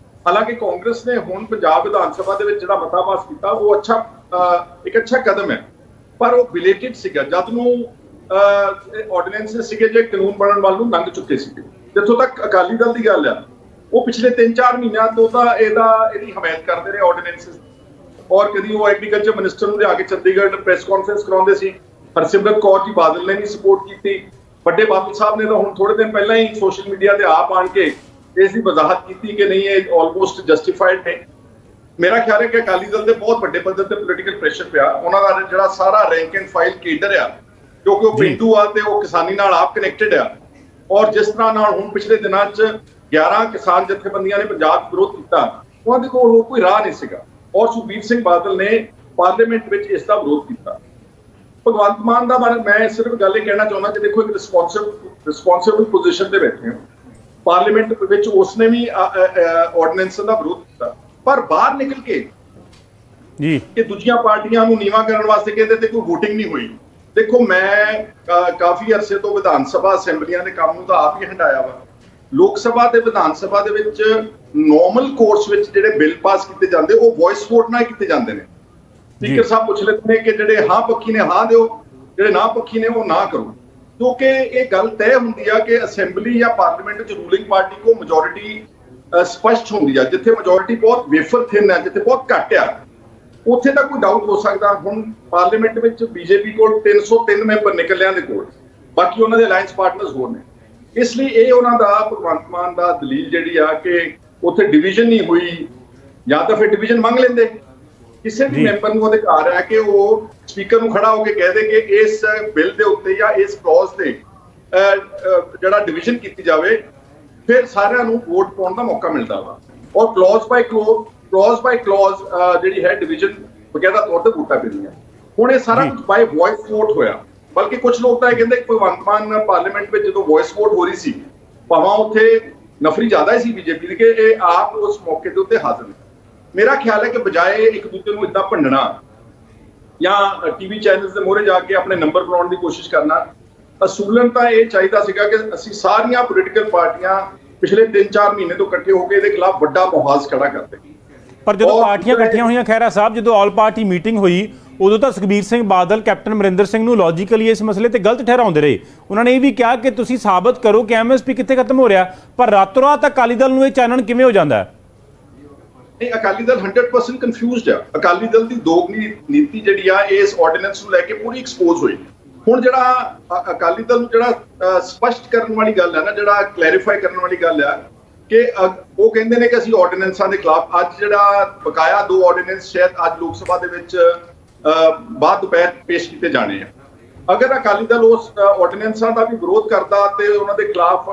ਹਾਲਾਂਕਿ ਕਾਂਗਰਸ ਨੇ ਹੁਣ ਪੰਜਾਬ ਵਿਧਾਨ ਸਭਾ ਦੇ ਵਿੱਚ ਜਿਹੜਾ ਮਤਾ ਪਾਸ ਕੀਤਾ ਉਹ ਇੱਕ ਅੱਛਾ ਕਦਮ ਹੈ, ਪਰ ਉਹ ਬਿਲੇਟਡ ਸੀਗਾ। ਜਦ ਨੂੰ ਆਰਡੀਨੈਂਸ ਸੀਗੇ ਜੇ ਕਾਨੂੰਨ ਬਣਨ ਵੱਲ ਨੂੰ ਲੰਘ ਚੁੱਕੇ ਸੀਗੇ। ਜਿੱਥੋਂ ਤੱਕ ਅਕਾਲੀ ਦਲ ਦੀ ਗੱਲ ਆ, ਉਹ ਪਿਛਲੇ 3-4 ਮਹੀਨਿਆਂ ਤੋਂ ਤਾਂ ਇਹਦੀ ਹਮਾਇਤ ਕਰਦੇ ਰਹੇ ਆਰਡੀਨੈਂਸਸ ਔਰ ਕਦੀ ਉਹ ਐਗਰੀਕਲਚਰ ਮਿਨਿਸਟਰ ਨੂੰ ਲਿਆ ਕੇ ਚੰਡੀਗੜ੍ਹ ਪ੍ਰੈਸ ਕਾਨਫਰੰਸ ਕਰਾਉਂਦੇ ਸੀ। ਹਰਸਿਮਰਤ ਕੌਰ ਜੀ ਬਾਦਲ ਨੇ ਵੀ ਸਪੋਰਟ ਕੀਤੀ। ਵੱਡੇ ਬਾਦਲ ਸਾਹਿਬ ਨੇ ਤਾਂ ਹੁਣ ਥੋੜੇ ਦਿਨ ਪਹਿਲਾਂ ਹੀ ਸੋਸ਼ਲ ਮੀਡੀਆ ਤੇ ਆਪ ਆਣ ਕੇ ਇਸ ਦੀ ਵਜ਼ਾਹਤ ਕੀਤੀ ਕਿ ਨਹੀਂ ਇਹ ਆਲਮੋਸਟ ਜਸਟੀਫਾਈਡ ਨੇ। ਮੇਰਾ ਖਿਆਲ ਹੈ ਕਿ ਅਕਾਲੀ ਦਲ ਦੇ ਬਹੁਤ ਵੱਡੇ ਪੱਧਰ ਤੇ ਪੋਲੀਟੀਕਲ ਪ੍ਰੈਸ਼ਰ ਪਿਆ। ਉਹਨਾਂ ਦਾ ਜਿਹੜਾ ਸਾਰਾ ਰੈਂਕ ਐਂਡ ਫਾਈਲ ਕੇਡਰ ਆ, ਕਿਉਂਕਿ ਉਹ ਪਿੰਡੂ ਆ ਤੇ ਉਹ ਕਿਸਾਨੀ ਨਾਲ ਆਪ ਕਨੈਕਟਡ ਆ ਔਰ ਜਿਸ ਤਰ੍ਹਾਂ ਨਾਲ ਹੁਣ ਪਿਛਲੇ ਦਿਨਾਂ 'ਚ 11 ਕਿਸਾਨ ਜਥੇਬੰਦੀਆਂ ਨੇ ਪੰਜਾਬ ਵਿਰੋਧ ਕੀਤਾ, ਉਹਨਾਂ ਦੇ ਕੋਲ ਹੋਰ ਕੋਈ ਰਾਹ ਨਹੀਂ ਸੀਗਾ ਔਰ ਸੁਖਬੀਰ ਸਿੰਘ ਬਾਦਲ ਨੇ ਪਾਰਲੀਮੈਂਟ ਵਿੱਚ ਇਸ ਦਾ ਵਿਰੋਧ ਕੀਤਾ। ਭਗਵੰਤ ਮਾਨ ਦਾ ਬਾਰੇ ਮੈਂ ਸਿਰਫ ਗੱਲ ਇਹ ਕਹਿਣਾ ਚਾਹੁੰਦਾ ਕਿ ਦੇਖੋ ਇੱਕ ਰਿਸਪੌਂਸਿਬਲ ਪੋਜੀਸ਼ਨ ਤੇ ਬੈਠੇ ਹੋ। ਪਾਰਲੀਮੈਂਟ ਵਿੱਚ ਉਸਨੇ ਵੀ ਆਰਡੀਨੈਂਸ ਦਾ ਵਿਰੋਧ ਕੀਤਾ, ਪਰ ਬਾਹਰ ਨਿਕਲ ਕੇ ਜੀ ਕਿ ਦੂਜੀਆਂ ਪਾਰਟੀਆਂ ਨੂੰ ਨੀਵਾਂ ਕਰਨ ਵਾਸਤੇ ਕਹਿੰਦੇ ਤੇ ਕੋਈ VOTING ਨਹੀਂ ਹੋਈ। ਦੇਖੋ ਮੈਂ ਕਾਫੀ ਅਰਸੇ ਤੋਂ ਵਿਧਾਨ ਸਭਾ ਅਸੈਂਬਲੀਆਂ ਦੇ ਕੰਮ ਨੂੰ ਤਾਂ ਆਪ ਹੀ ਹੰਡਾਇਆ ਵਾ। ਲੋਕ ਸਭਾ ਤੇ ਵਿਧਾਨ ਸਭਾ ਦੇ ਵਿੱਚ ਨੋਰਮਲ ਕੋਰਸ ਵਿੱਚ ਜਿਹੜੇ ਬਿੱਲ ਪਾਸ ਕੀਤੇ ਜਾਂਦੇ ਉਹ ਵੌਇਸ ਵੋਟ ਨਾਲ ਕੀਤੇ ਜਾਂਦੇ ਨੇ। ਸਪੀਕਰ ਸਾਹਿਬ ਪੁੱਛ ਲੈਂਦੇ ਨੇ ਕਿ ਜਿਹੜੇ ਹਾਂ ਪੱਖੀ ਨੇ ਹਾਂ ਦਿਓ, ਜਿਹੜੇ ਨਾ ਪੱਖੀ ਨੇ ਉਹ ਨਾ ਕਰੋ। ਜੋ ਕਿ ਇਹ ਗੱਲ ਤੈਅ ਹੁੰਦੀ ਆ ਕਿ ਅਸੈਂਬਲੀ ਜਾਂ ਪਾਰਲੀਮੈਂਟ 'ਚ ਰੂਲਿੰਗ ਪਾਰਟੀ ਕੋ ਮੈਜੋਰਿਟੀ ਸਪਸ਼ਟ ਹੁੰਦੀ ਆ। ਜਿੱਥੇ ਮੈਜੋਰਿਟੀ ਬਹੁਤ ਵੇਫਰ ਥਿਨ ਹੈ, ਜਿੱਥੇ ਬਹੁਤ ਘੱਟ ਆ, ਉੱਥੇ ਤਾਂ ਕੋਈ ਡਾਊਟ ਹੋ ਸਕਦਾ। ਹੁਣ ਪਾਰਲੀਮੈਂਟ ਵਿੱਚ ਬੀਜੇਪੀ ਕੋਲ 303 ਮੈਂਬਰ ਨਿਕਲਿਆਂ ਦੇ ਕੋਲ, ਬਾਕੀ ਉਹਨਾਂ ਦੇ ਅਲਾਈਅੰਸ ਪਾਰਟਨਰਸ ਹੋਰ ਨੇ। ਇਸ ਲਈ ਇਹ ਉਹਨਾਂ ਦਾ ਭਗਵੰਤ ਮਾਨ ਦਾ ਦਲੀਲ ਜਿਹੜੀ ਆ ਕਿ ਉੱਥੇ ਡਿਵੀਜ਼ਨ ਨਹੀਂ ਹੋਈ, ਜਾਂ ਤਾਂ ਫਿਰ ਡਿਵੀਜ਼ਨ ਮੰਗ ਲੈਂਦੇ। ਕਿਸੇ ਵੀ ਮੈਂਬਰ ਨੂੰ ਅਧਿਕਾਰ ਹੈ ਕਿ ਉਹ ਸਪੀਕਰ ਨੂੰ ਖੜਾ ਹੋ ਕੇ ਕਹਿ ਦੇ ਕਿ ਇਸ ਬਿੱਲ ਦੇ ਉੱਤੇ ਜਾਂ ਇਸ ਕਲੌਜ਼ ਤੇ ਜਿਹੜਾ ਡਿਵੀਜ਼ਨ ਕੀਤੀ ਜਾਵੇ, ਫਿਰ ਸਾਰਿਆਂ ਨੂੰ ਵੋਟ ਪਾਉਣ ਦਾ ਮੌਕਾ ਮਿਲਦਾ ਵਾ। ਔਰ ਕਲੌਜ਼ ਬਾਈ ਕਲੌਜ਼ ਜਿਹੜੀ ਹੈ ਡਿਵੀਜ਼ਨ ਬਕਾਇਦਾ ਤੌਰ ਤੇ ਵੋਟਾਂ ਪੈਂਦੀਆਂ। ਹੁਣ ਇਹ ਸਾਰਾ ਕੁਝ ਬਾਈ ਵੌਇਸ ਵੋਟ ਹੋਇਆ। ਬਲਕਿ ਕੁਝ ਲੋਕ ਤਾਂ ਇਹ ਕਹਿੰਦੇ ਕਿ ਭਗਵੰਤ ਮਾਨ ਪਾਰਲੀਮੈਂਟ ਵਿੱਚ ਜਦੋਂ ਵੌਇਸ ਵੋਟ ਹੋ ਰਹੀ ਸੀ, ਭਾਵੇਂ ਉੱਥੇ ਨਫਰੀ ਜ਼ਿਆਦਾ ਸੀ ਬੀਜੇਪੀ ਦੀ, ਕਿ ਇਹ ਆਪ ਉਸ ਮੌਕੇ ਦੇ ਉੱਤੇ ਹਾਜ਼ਰ ਨੇ। ਮੇਰਾ ਖਿਆਲ ਹੈ ਕਿ ਬਜਾਏ ਇੱਕ ਦੂਜੇ ਨੂੰ ਇਦਾਂ ਭੰਡਣਾ ਜਾਂ ਟੀਵੀ ਚੈਨਲਸ ਦੇ ਮੂਹਰੇ ਜਾ ਕੇ ਆਪਣੇ ਨੰਬਰ ਬਣਾਉਣ ਦੀ ਕੋਸ਼ਿਸ਼ ਕਰਨਾ, ਅਸੂਲਨ ਤਾਂ ਇਹ ਚਾਹੀਦਾ ਸੀਗਾ ਕਿ ਅਸੀਂ ਸਾਰੀਆਂ ਪੋਲੀਟੀਕਲ ਪਾਰਟੀਆਂ ਪਿਛਲੇ 3-4 ਮਹੀਨੇ ਤੋਂ ਇਕੱਠੇ ਹੋ ਕੇ ਇਹਦੇ ਖਿਲਾਫ ਵੱਡਾ ਮੁਹਾਜ਼ ਖੜਾ ਕਰਦੇ। ਪਰ ਜਦੋਂ ਪਾਰਟੀਆਂ ਇਕੱਠੀਆਂ ਹੋਈਆਂ ਖਹਿਰਾ ਸਾਹਿਬ, ਜਦੋਂ ਆਲ ਪਾਰਟੀ ਮੀਟਿੰਗ ਹੋਈ, ਉਦੋਂ ਤਾਂ ਸੁਖਬੀਰ ਸਿੰਘ ਬਾਦਲ ਕੈਪਟਨ ਅਮਰਿੰਦਰ ਸਿੰਘ ਨੂੰ ਲੌਜੀਕਲੀ ਇਸ ਮਸਲੇ ਤੇ ਗਲਤ ਠਹਿਰਾਉਂਦੇ ਰਹੇ। ਉਹਨਾਂ ਨੇ ਇਹ ਵੀ ਕਿਹਾ ਕਿ ਤੁਸੀਂ ਸਾਬਤ ਕਰੋ ਕਿ ਐਮਐਸਪੀ ਕਿੱਥੇ ਖਤਮ ਹੋ ਰਿਹਾ, ਪਰ ਰਾਤੋਂ ਰਾਤ ਅਕਾਲੀ ਦਲ ਨੂੰ ਇਹ ਚਾਨਣ ਕਿਵੇਂ ਹੋ ਜਾਂਦਾ ਹੈ? ਇਹ ਅਕਾਲੀ ਦਲ 100% ਕਨਫਿਊਜ਼ਡ ਆ। ਅਕਾਲੀ ਦਲ ਦੀ ਦੋਗਲੀ ਨੀਤੀ ਜਿਹੜੀ ਆ ਇਸ ਆਰਡੀਨੈਂਸ ਨੂੰ ਲੈ ਕੇ ਪੂਰੀ ਐਕਸਪੋਜ਼ ਹੋਈ। ਹੁਣ ਜਿਹੜਾ ਅਕਾਲੀ ਦਲ ਨੂੰ ਜਿਹੜਾ ਸਪਸ਼ਟ ਕਰਨ ਵਾਲੀ ਗੱਲ ਹੈ ਨਾ, ਜਿਹੜਾ ਕਲੈਰੀਫਾਈ ਕਰਨ ਵਾਲੀ ਗੱਲ ਆ ਕਿ ਉਹ ਕਹਿੰਦੇ ਨੇ ਕਿ ਅਸੀਂ ਆਰਡੀਨੈਂਸਾਂ ਦੇ ਖਿਲਾਫ, ਅੱਜ ਜਿਹੜਾ ਬਕਾਇਆ 2 ਆਰਡੀਨੈਂਸ ਸ਼ਾਇਦ ਅੱਜ ਲੋਕ ਸਭਾ ਦੇ ਵਿੱਚ ਬਾਅਦ ਦੁਪਹਿਰ ਪੇਸ਼ ਕੀਤੇ ਜਾਣੇ ਆ। ਅਗਰ ਅਕਾਲੀ ਦਲ ਉਸ ਆਰਡੀਨੈਂਸਾਂ ਦਾ ਵੀ ਵਿਰੋਧ ਕਰਦਾ ਤੇ ਉਹਨਾਂ ਦੇ ਖਿਲਾਫ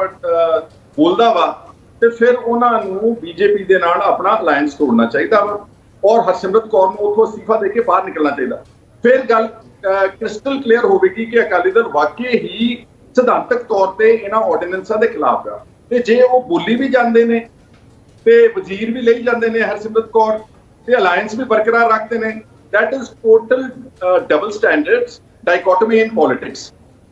ਬੋਲਦਾ ਵਾ, ਤੇ ਫਿਰ ਉਹਨਾਂ ਨੂੰ ਬੀਜੇਪੀ ਦੇ ਨਾਲ ਆਪਣਾ ਅਲਾਈਅੰਸ ਤੋੜਨਾ ਚਾਹੀਦਾ ਵਾ ਔਰ ਹਰਸਿਮਰਤ ਕੌਰ ਨੂੰ ਉੱਥੋਂ ਅਸਤੀਫਾ ਦੇ ਕੇ ਬਾਹਰ ਨਿਕਲਣਾ ਚਾਹੀਦਾ। ਫਿਰ ਗੱਲ ਕ੍ਰਿਸਟਲ ਕਲੀਅਰ ਹੋਵੇਗੀ ਕਿ ਅਕਾਲੀ ਦਲ ਵਾਕਈ ਹੀ ਸਿਧਾਂਤਕ ਤੌਰ ਤੇ ਇਹਨਾਂ ਆਰਡੀਨੈਂਸਾਂ ਦੇ ਖਿਲਾਫ ਆ। ਤੇ ਜੇ ਉਹ ਬੋਲੀ ਵੀ ਜਾਂਦੇ ਨੇ ਤੇ ਵਜ਼ੀਰ ਵੀ ਲਈ ਜਾਂਦੇ ਨੇ ਹਰਸਿਮਰਤ ਕੌਰ, ਤੇ ਅਲਾਈਅੰਸ ਵੀ ਬਰਕਰਾਰ ਰੱਖਦੇ ਨੇ, that is total double standards, dichotomy in politics।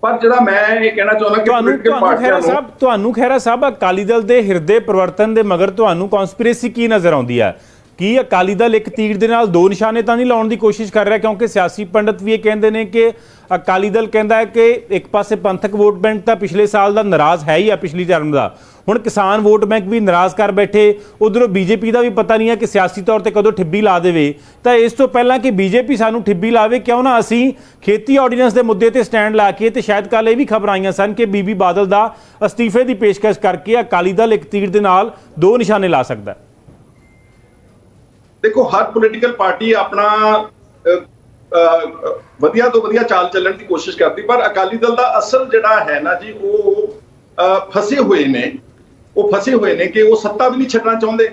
ਪਰ ਜਿਹੜਾ ਮੈਂ ਇਹ ਕਹਿਣਾ ਚਾਹੁੰਦਾ ਕਿ ਪੋਲੀਟੀਕਲ ਪਾਰਟੀਆਂ ਨੂੰ, ਤੁਹਾਨੂੰ ਖਹਿਰਾ ਸਾਹਿਬ ਅਕਾਲੀ ਦਲ ਦੇ ਹਿਰਦੇ ਪਰਿਵਰਤਨ ਦੇ ਮਗਰ ਤੁਹਾਨੂੰ ਕਨਸਪੀਰੇਸੀ ਕੀ ਨਜ਼ਰ ਆਉਂਦੀ ਹੈ? ਕੀ ਅਕਾਲੀ ਦਲ ਇੱਕ ਤੀਰ ਦੇ ਨਾਲ 2 ਨਿਸ਼ਾਨੇ ਤਾਂ ਨਹੀਂ ਲਾਉਣ ਦੀ ਕੋਸ਼ਿਸ਼ ਕਰ ਰਿਹਾ? ਕਿਉਂਕਿ ਸਿਆਸੀ ਪੰਡਤ ਵੀ ਇਹ ਕਹਿੰਦੇ ਨੇ ਕਿ ਅਕਾਲੀ ਦਲ ਕਹਿੰਦਾ ਹੈ ਕਿ ਇੱਕ ਪਾਸੇ ਪੰਥਕ ਵੋਟ ਬੈਂਕ ਤਾਂ ਪਿਛਲੇ ਸਾਲ ਦਾ ਨਾਰਾਜ਼ ਹੈ ਹੀ ਆ, ਪਿਛਲੀ ਟਰਮ ਦਾ, ਹੁਣ ਕਿਸਾਨ ਵੋਟ ਬੈਂਕ ਵੀ ਨਾਰਾਜ਼ ਕਰ ਬੈਠੇ। ਉਧਰੋਂ ਬੀਜੇਪੀ ਦਾ ਵੀ ਪਤਾ ਨਹੀਂ ਹੈ ਕਿ ਸਿਆਸੀ ਤੌਰ ਤੇ ਕਦੋਂ ਠਿੱਬੀ ਲਾ ਦੇਵੇ। ਤਾਂ ਇਸ ਤੋਂ ਪਹਿਲਾਂ ਕਿ ਬੀਜੇਪੀ ਸਾਨੂੰ ਠਿੱਬੀ ਲਾਵੇ, ਕਿਉਂ ਨਾ ਅਸੀਂ ਖੇਤੀ ਆਰਡੀਨੈਂਸ ਦੇ ਮੁੱਦੇ ਤੇ ਸਟੈਂਡ ਲਾ ਕੇ, ਤੇ ਸ਼ਾਇਦ ਕੱਲ ਇਹ ਵੀ ਖਬਰ ਆਈਆਂ ਸਨ ਕਿ ਬੀਬੀ ਬਾਦਲ ਦਾ ਅਸਤੀਫੇ ਦੀ ਪੇਸ਼ਕਸ਼ ਕਰਕੇ ਅਕਾਲੀ ਦਲ ਇੱਕ ਤੀਰ ਦੇ ਨਾਲ 2 ਨਿਸ਼ਾਨੇ ਲਾ ਸਕਦਾ। ਦੇਖੋ, ਹਰ ਪੋਲੀਟੀਕਲ ਪਾਰਟੀ ਆਪਣਾ ਵਧੀਆ ਤੋਂ ਵਧੀਆ ਚਾਲ ਚੱਲਣ ਦੀ ਕੋਸ਼ਿਸ਼ ਕਰਦੀ, ਪਰ ਅਕਾਲੀ ਦਲ ਦਾ ਅਸਲ ਜਿਹੜਾ ਹੈ ਨਾ ਜੀ, ਉਹ ਫਸੇ ਹੋਏ ਨੇ ਕਿ ਉਹ ਸੱਤਾ ਵੀ ਨਹੀਂ ਛੱਡਣਾ ਚਾਹੁੰਦੇ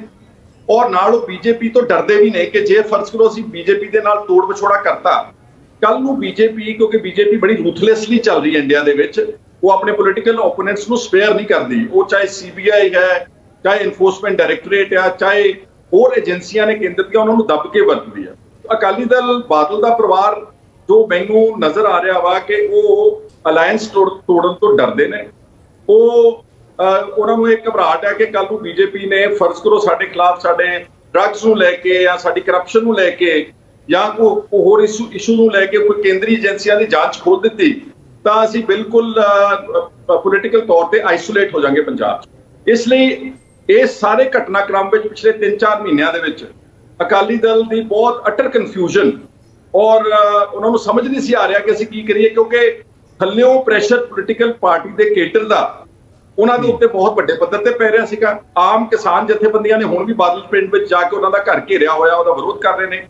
ਔਰ ਨਾਲ ਉਹ ਬੀਜੇਪੀ ਤੋਂ ਡਰਦੇ ਵੀ ਨੇ ਕਿ ਜੇ ਫਰਜ਼ ਕਰੋ ਅਸੀਂ ਬੀਜੇਪੀ ਦੇ ਨਾਲ ਤੋੜ ਵਿਛੋੜਾ ਕਰਤਾ, ਕੱਲ ਨੂੰ ਬੀਜੇਪੀ, ਕਿਉਂਕਿ ਬੀਜੇਪੀ ਬੜੀ ਰੂਥਲੈਸਲੀ ਚੱਲ ਰਹੀ ਹੈ ਇੰਡੀਆ ਦੇ ਵਿੱਚ, ਉਹ ਆਪਣੇ ਪੋਲੀਟੀਕਲ ਓਪੋਨੈਂਟਸ ਨੂੰ ਸਪੇਅਰ ਨਹੀਂ ਕਰਦੀ। ਉਹ ਚਾਹੇ ਸੀਬੀਆਈ ਹੈ, ਚਾਹੇ ਇਨਫੋਰਸਮੈਂਟ ਡਾਇਰੈਕਟੋਰੇਟ ਆ, ਚਾਹੇ ਹੋਰ ਏਜੰਸੀਆਂ ਨੇ ਕੇਂਦਰ ਦੀਆਂ, ਉਹਨਾਂ ਨੂੰ ਦੱਬ ਕੇ ਵਰਤਦੀ ਹੈ। ਅਕਾਲੀ ਦਲ ਬਾਦਲ ਦਾ ਪਰਿਵਾਰ ਜੋ ਮੈਨੂੰ ਨਜ਼ਰ ਆ ਰਿਹਾ ਵਾ ਕਿ ਉਹ ਅਲਾਈਅੰਸ ਤੋੜਨ ਤੋਂ ਡਰਦੇ ਨੇ। ਉਹਨਾਂ ਨੂੰ ਇੱਕ ਘਬਰਾਹਟ ਹੈ ਕਿ ਕੱਲ ਨੂੰ ਬੀਜੇਪੀ ਨੇ ਫਰਜ਼ ਕਰੋ ਸਾਡੇ ਖਿਲਾਫ, ਸਾਡੇ ਡਰੱਗਸ ਨੂੰ ਲੈ ਕੇ ਜਾਂ ਸਾਡੀ ਕਰਪਸ਼ਨ ਨੂੰ ਲੈ ਕੇ ਜਾਂ ਕੋਈ ਹੋਰ ਇਸ਼ੂ ਨੂੰ ਲੈ ਕੇ ਕੋਈ ਕੇਂਦਰੀ ਏਜੰਸੀਆਂ ਦੀ ਜਾਂਚ ਖੋਲ ਦਿੱਤੀ, ਤਾਂ ਅਸੀਂ ਬਿਲਕੁਲ ਪੋਲੀਟੀਕਲ ਤੌਰ ਤੇ ਆਈਸੋਲੇਟ ਹੋ ਜਾਵਾਂਗੇ ਪੰਜਾਬ 'ਚ। ਇਸ ਲਈ ਇਸ ਸਾਰੇ ਘਟਨਾਕ੍ਰਮ ਵਿੱਚ ਪਿਛਲੇ 3-4 ਮਹੀਨਿਆਂ ਦੇ ਵਿੱਚ ਅਕਾਲੀ ਦਲ ਦੀ ਬਹੁਤ ਅਟਰ ਕਨਫਿਊਜ਼ਨ ਔਰ ਉਹਨਾਂ ਨੂੰ ਸਮਝ ਨਹੀਂ ਸੀ ਆ ਰਿਹਾ ਕਿ ਅਸੀਂ ਕੀ ਕਰੀਏ, ਕਿਉਂਕਿ ਥੱਲਿਓਂ ਪ੍ਰੈਸ਼ਰ ਪੋਲੀਟੀਕਲ ਪਾਰਟੀ ਦੇ ਕੇਡਰ ਦਾ ਉਹਨਾਂ ਦੇ ਉੱਤੇ ਬਹੁਤ ਵੱਡੇ ਪੱਧਰ ਤੇ ਪੈ ਰਿਹਾ ਸੀਗਾ। ਆਮ ਕਿਸਾਨ ਜਥੇਬੰਦੀਆਂ ਨੇ ਹੁਣ ਵੀ ਬਾਦਲ ਪਿੰਡ ਵਿੱਚ ਜਾ ਕੇ ਉਹਨਾਂ ਦਾ ਘਰ ਘੇਰਿਆ ਹੋਇਆ, ਉਹਦਾ ਵਿਰੋਧ ਕਰ ਰਹੇ ਨੇ।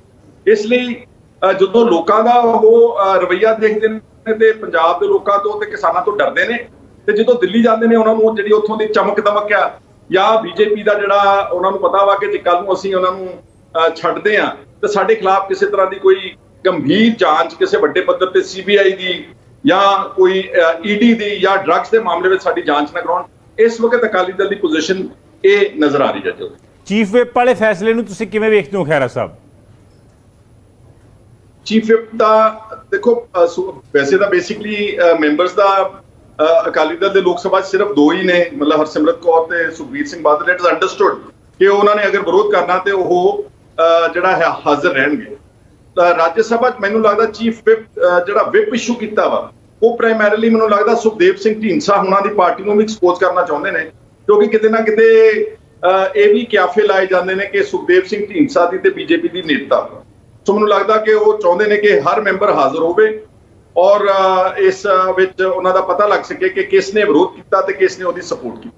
ਇਸ ਲਈ ਜਦੋਂ ਲੋਕਾਂ ਦਾ ਉਹ ਰਵੱਈਆ ਦੇਖਦੇ ਨੇ ਤੇ ਪੰਜਾਬ ਦੇ ਲੋਕਾਂ ਤੋਂ ਤੇ ਕਿਸਾਨਾਂ ਤੋਂ ਡਰਦੇ ਨੇ, ਤੇ ਜਦੋਂ ਦਿੱਲੀ ਜਾਂਦੇ ਨੇ ਉਹਨਾਂ ਨੂੰ ਜਿਹੜੀ ਉੱਥੋਂ ਦੀ ਚਮਕ ਦਮਕ ਆ ਜਾਂ ਬੀਜੇਪੀ ਦਾ ਜਿਹੜਾ ਉਹਨਾਂ ਨੂੰ ਪਤਾ ਵਾ ਕਿ ਜੇ ਕੱਲ ਨੂੰ ਅਸੀਂ ਉਹਨਾਂ ਨੂੰ ਛੱਡਦੇ ਆ ਤੇ ਸਾਡੇ ਖਿਲਾਫ ਕਿਸੇ ਤਰ੍ਹਾਂ ਦੀ ਕੋਈ ਗੰਭੀਰ ਜਾਂਚ ਕਿਸੇ ਵੱਡੇ ਪੱਧਰ ਤੇ ਸੀਬੀਆਈ ਦੀ ਜਾਂ ਕੋਈ ਈਡੀ ਦੀ ਜਾਂ ਡਰੱਗਸ ਦੇ ਮਾਮਲੇ ਵਿੱਚ ਸਾਡੀ ਜਾਂਚ ਨਾ ਕਰਾਉਣ। ਇਸ ਵਕਤ ਅਕਾਲੀ ਦਲ ਦੀ ਪੋਜੀਸ਼ਨ ਇਹ ਨਜ਼ਰ ਆ ਰਹੀ ਹੈ। ਜੋ ਚੀਫ ਵਿਪ ਵਾਲੇ ਫੈਸਲੇ ਨੂੰ ਤੁਸੀਂ ਕਿਵੇਂ ਵੇਖਦੇ ਹੋ ਖਹਿਰਾ ਸਾਹਿਬ? ਚੀਫ ਵਿਪ ਦਾ ਦੇਖੋ, ਵੈਸੇ ਤਾਂ ਬੇਸਿਕਲੀ ਮੈਂਬਰਸ ਦਾ ਅਕਾਲੀ ਦਲ ਦੇ ਲੋਕ ਸਭਾ 'ਚ ਸਿਰਫ 2 ਹੀ ਨੇ, ਮਤਲਬ ਹਰਸਿਮਰਤ ਕੌਰ ਤੇ Sukhbir Singh Badal. It is understood ਕਿ ਉਹਨਾਂ ਨੇ ਅਗਰ ਵਿਰੋਧ ਕਰਨਾ ਤੇ ਉਹ ਜਿਹੜਾ ਹੈ ਹਾਜ਼ਰ ਰਹਿਣਗੇ। ਰਾਜ ਸਭਾ 'ਚ ਮੈਨੂੰ ਲੱਗਦਾ ਚੀਫ ਵਿਪ ਜਿਹੜਾ ਵਿਪ ਇਸ਼ੂ ਕੀਤਾ ਵਾ ਉਹ ਪ੍ਰਾਇਮਰੀਲੀ ਮੈਨੂੰ ਲੱਗਦਾ ਸੁਖਦੇਵ ਸਿੰਘ ਢੀਂਡਸਾ ਹੁਣਾਂ ਦੀ ਪਾਰਟੀ ਨੂੰ ਵੀ ਐਕਸਪੋਜ਼ ਕਰਨਾ ਚਾਹੁੰਦੇ ਨੇ, ਕਿਉਂਕਿ ਕਿਤੇ ਨਾ ਕਿਤੇ ਇਹ ਵੀ ਕਿਆਫੇ ਲਾਏ ਜਾਂਦੇ ਨੇ ਕਿ ਸੁਖਦੇਵ ਸਿੰਘ ਢੀਂਡਸਾ ਦੀ ਤੇ ਬੀਜੇਪੀ ਦੀ ਨੇਤਾ। ਸੋ ਮੈਨੂੰ ਲੱਗਦਾ ਕਿ ਉਹ ਚਾਹੁੰਦੇ ਨੇ ਕਿ ਹਰ ਮੈਂਬਰ ਹਾਜ਼ਰ ਹੋਵੇ ਔਰ ਇਸ ਵਿੱਚ ਉਹਨਾਂ ਦਾ ਪਤਾ ਲੱਗ ਸਕੇ ਕਿ ਕਿਸ ਨੇ ਵਿਰੋਧ ਕੀਤਾ ਤੇ ਕਿਸ ਨੇ ਉਹਦੀ ਸਪੋਰਟ ਕੀਤੀ।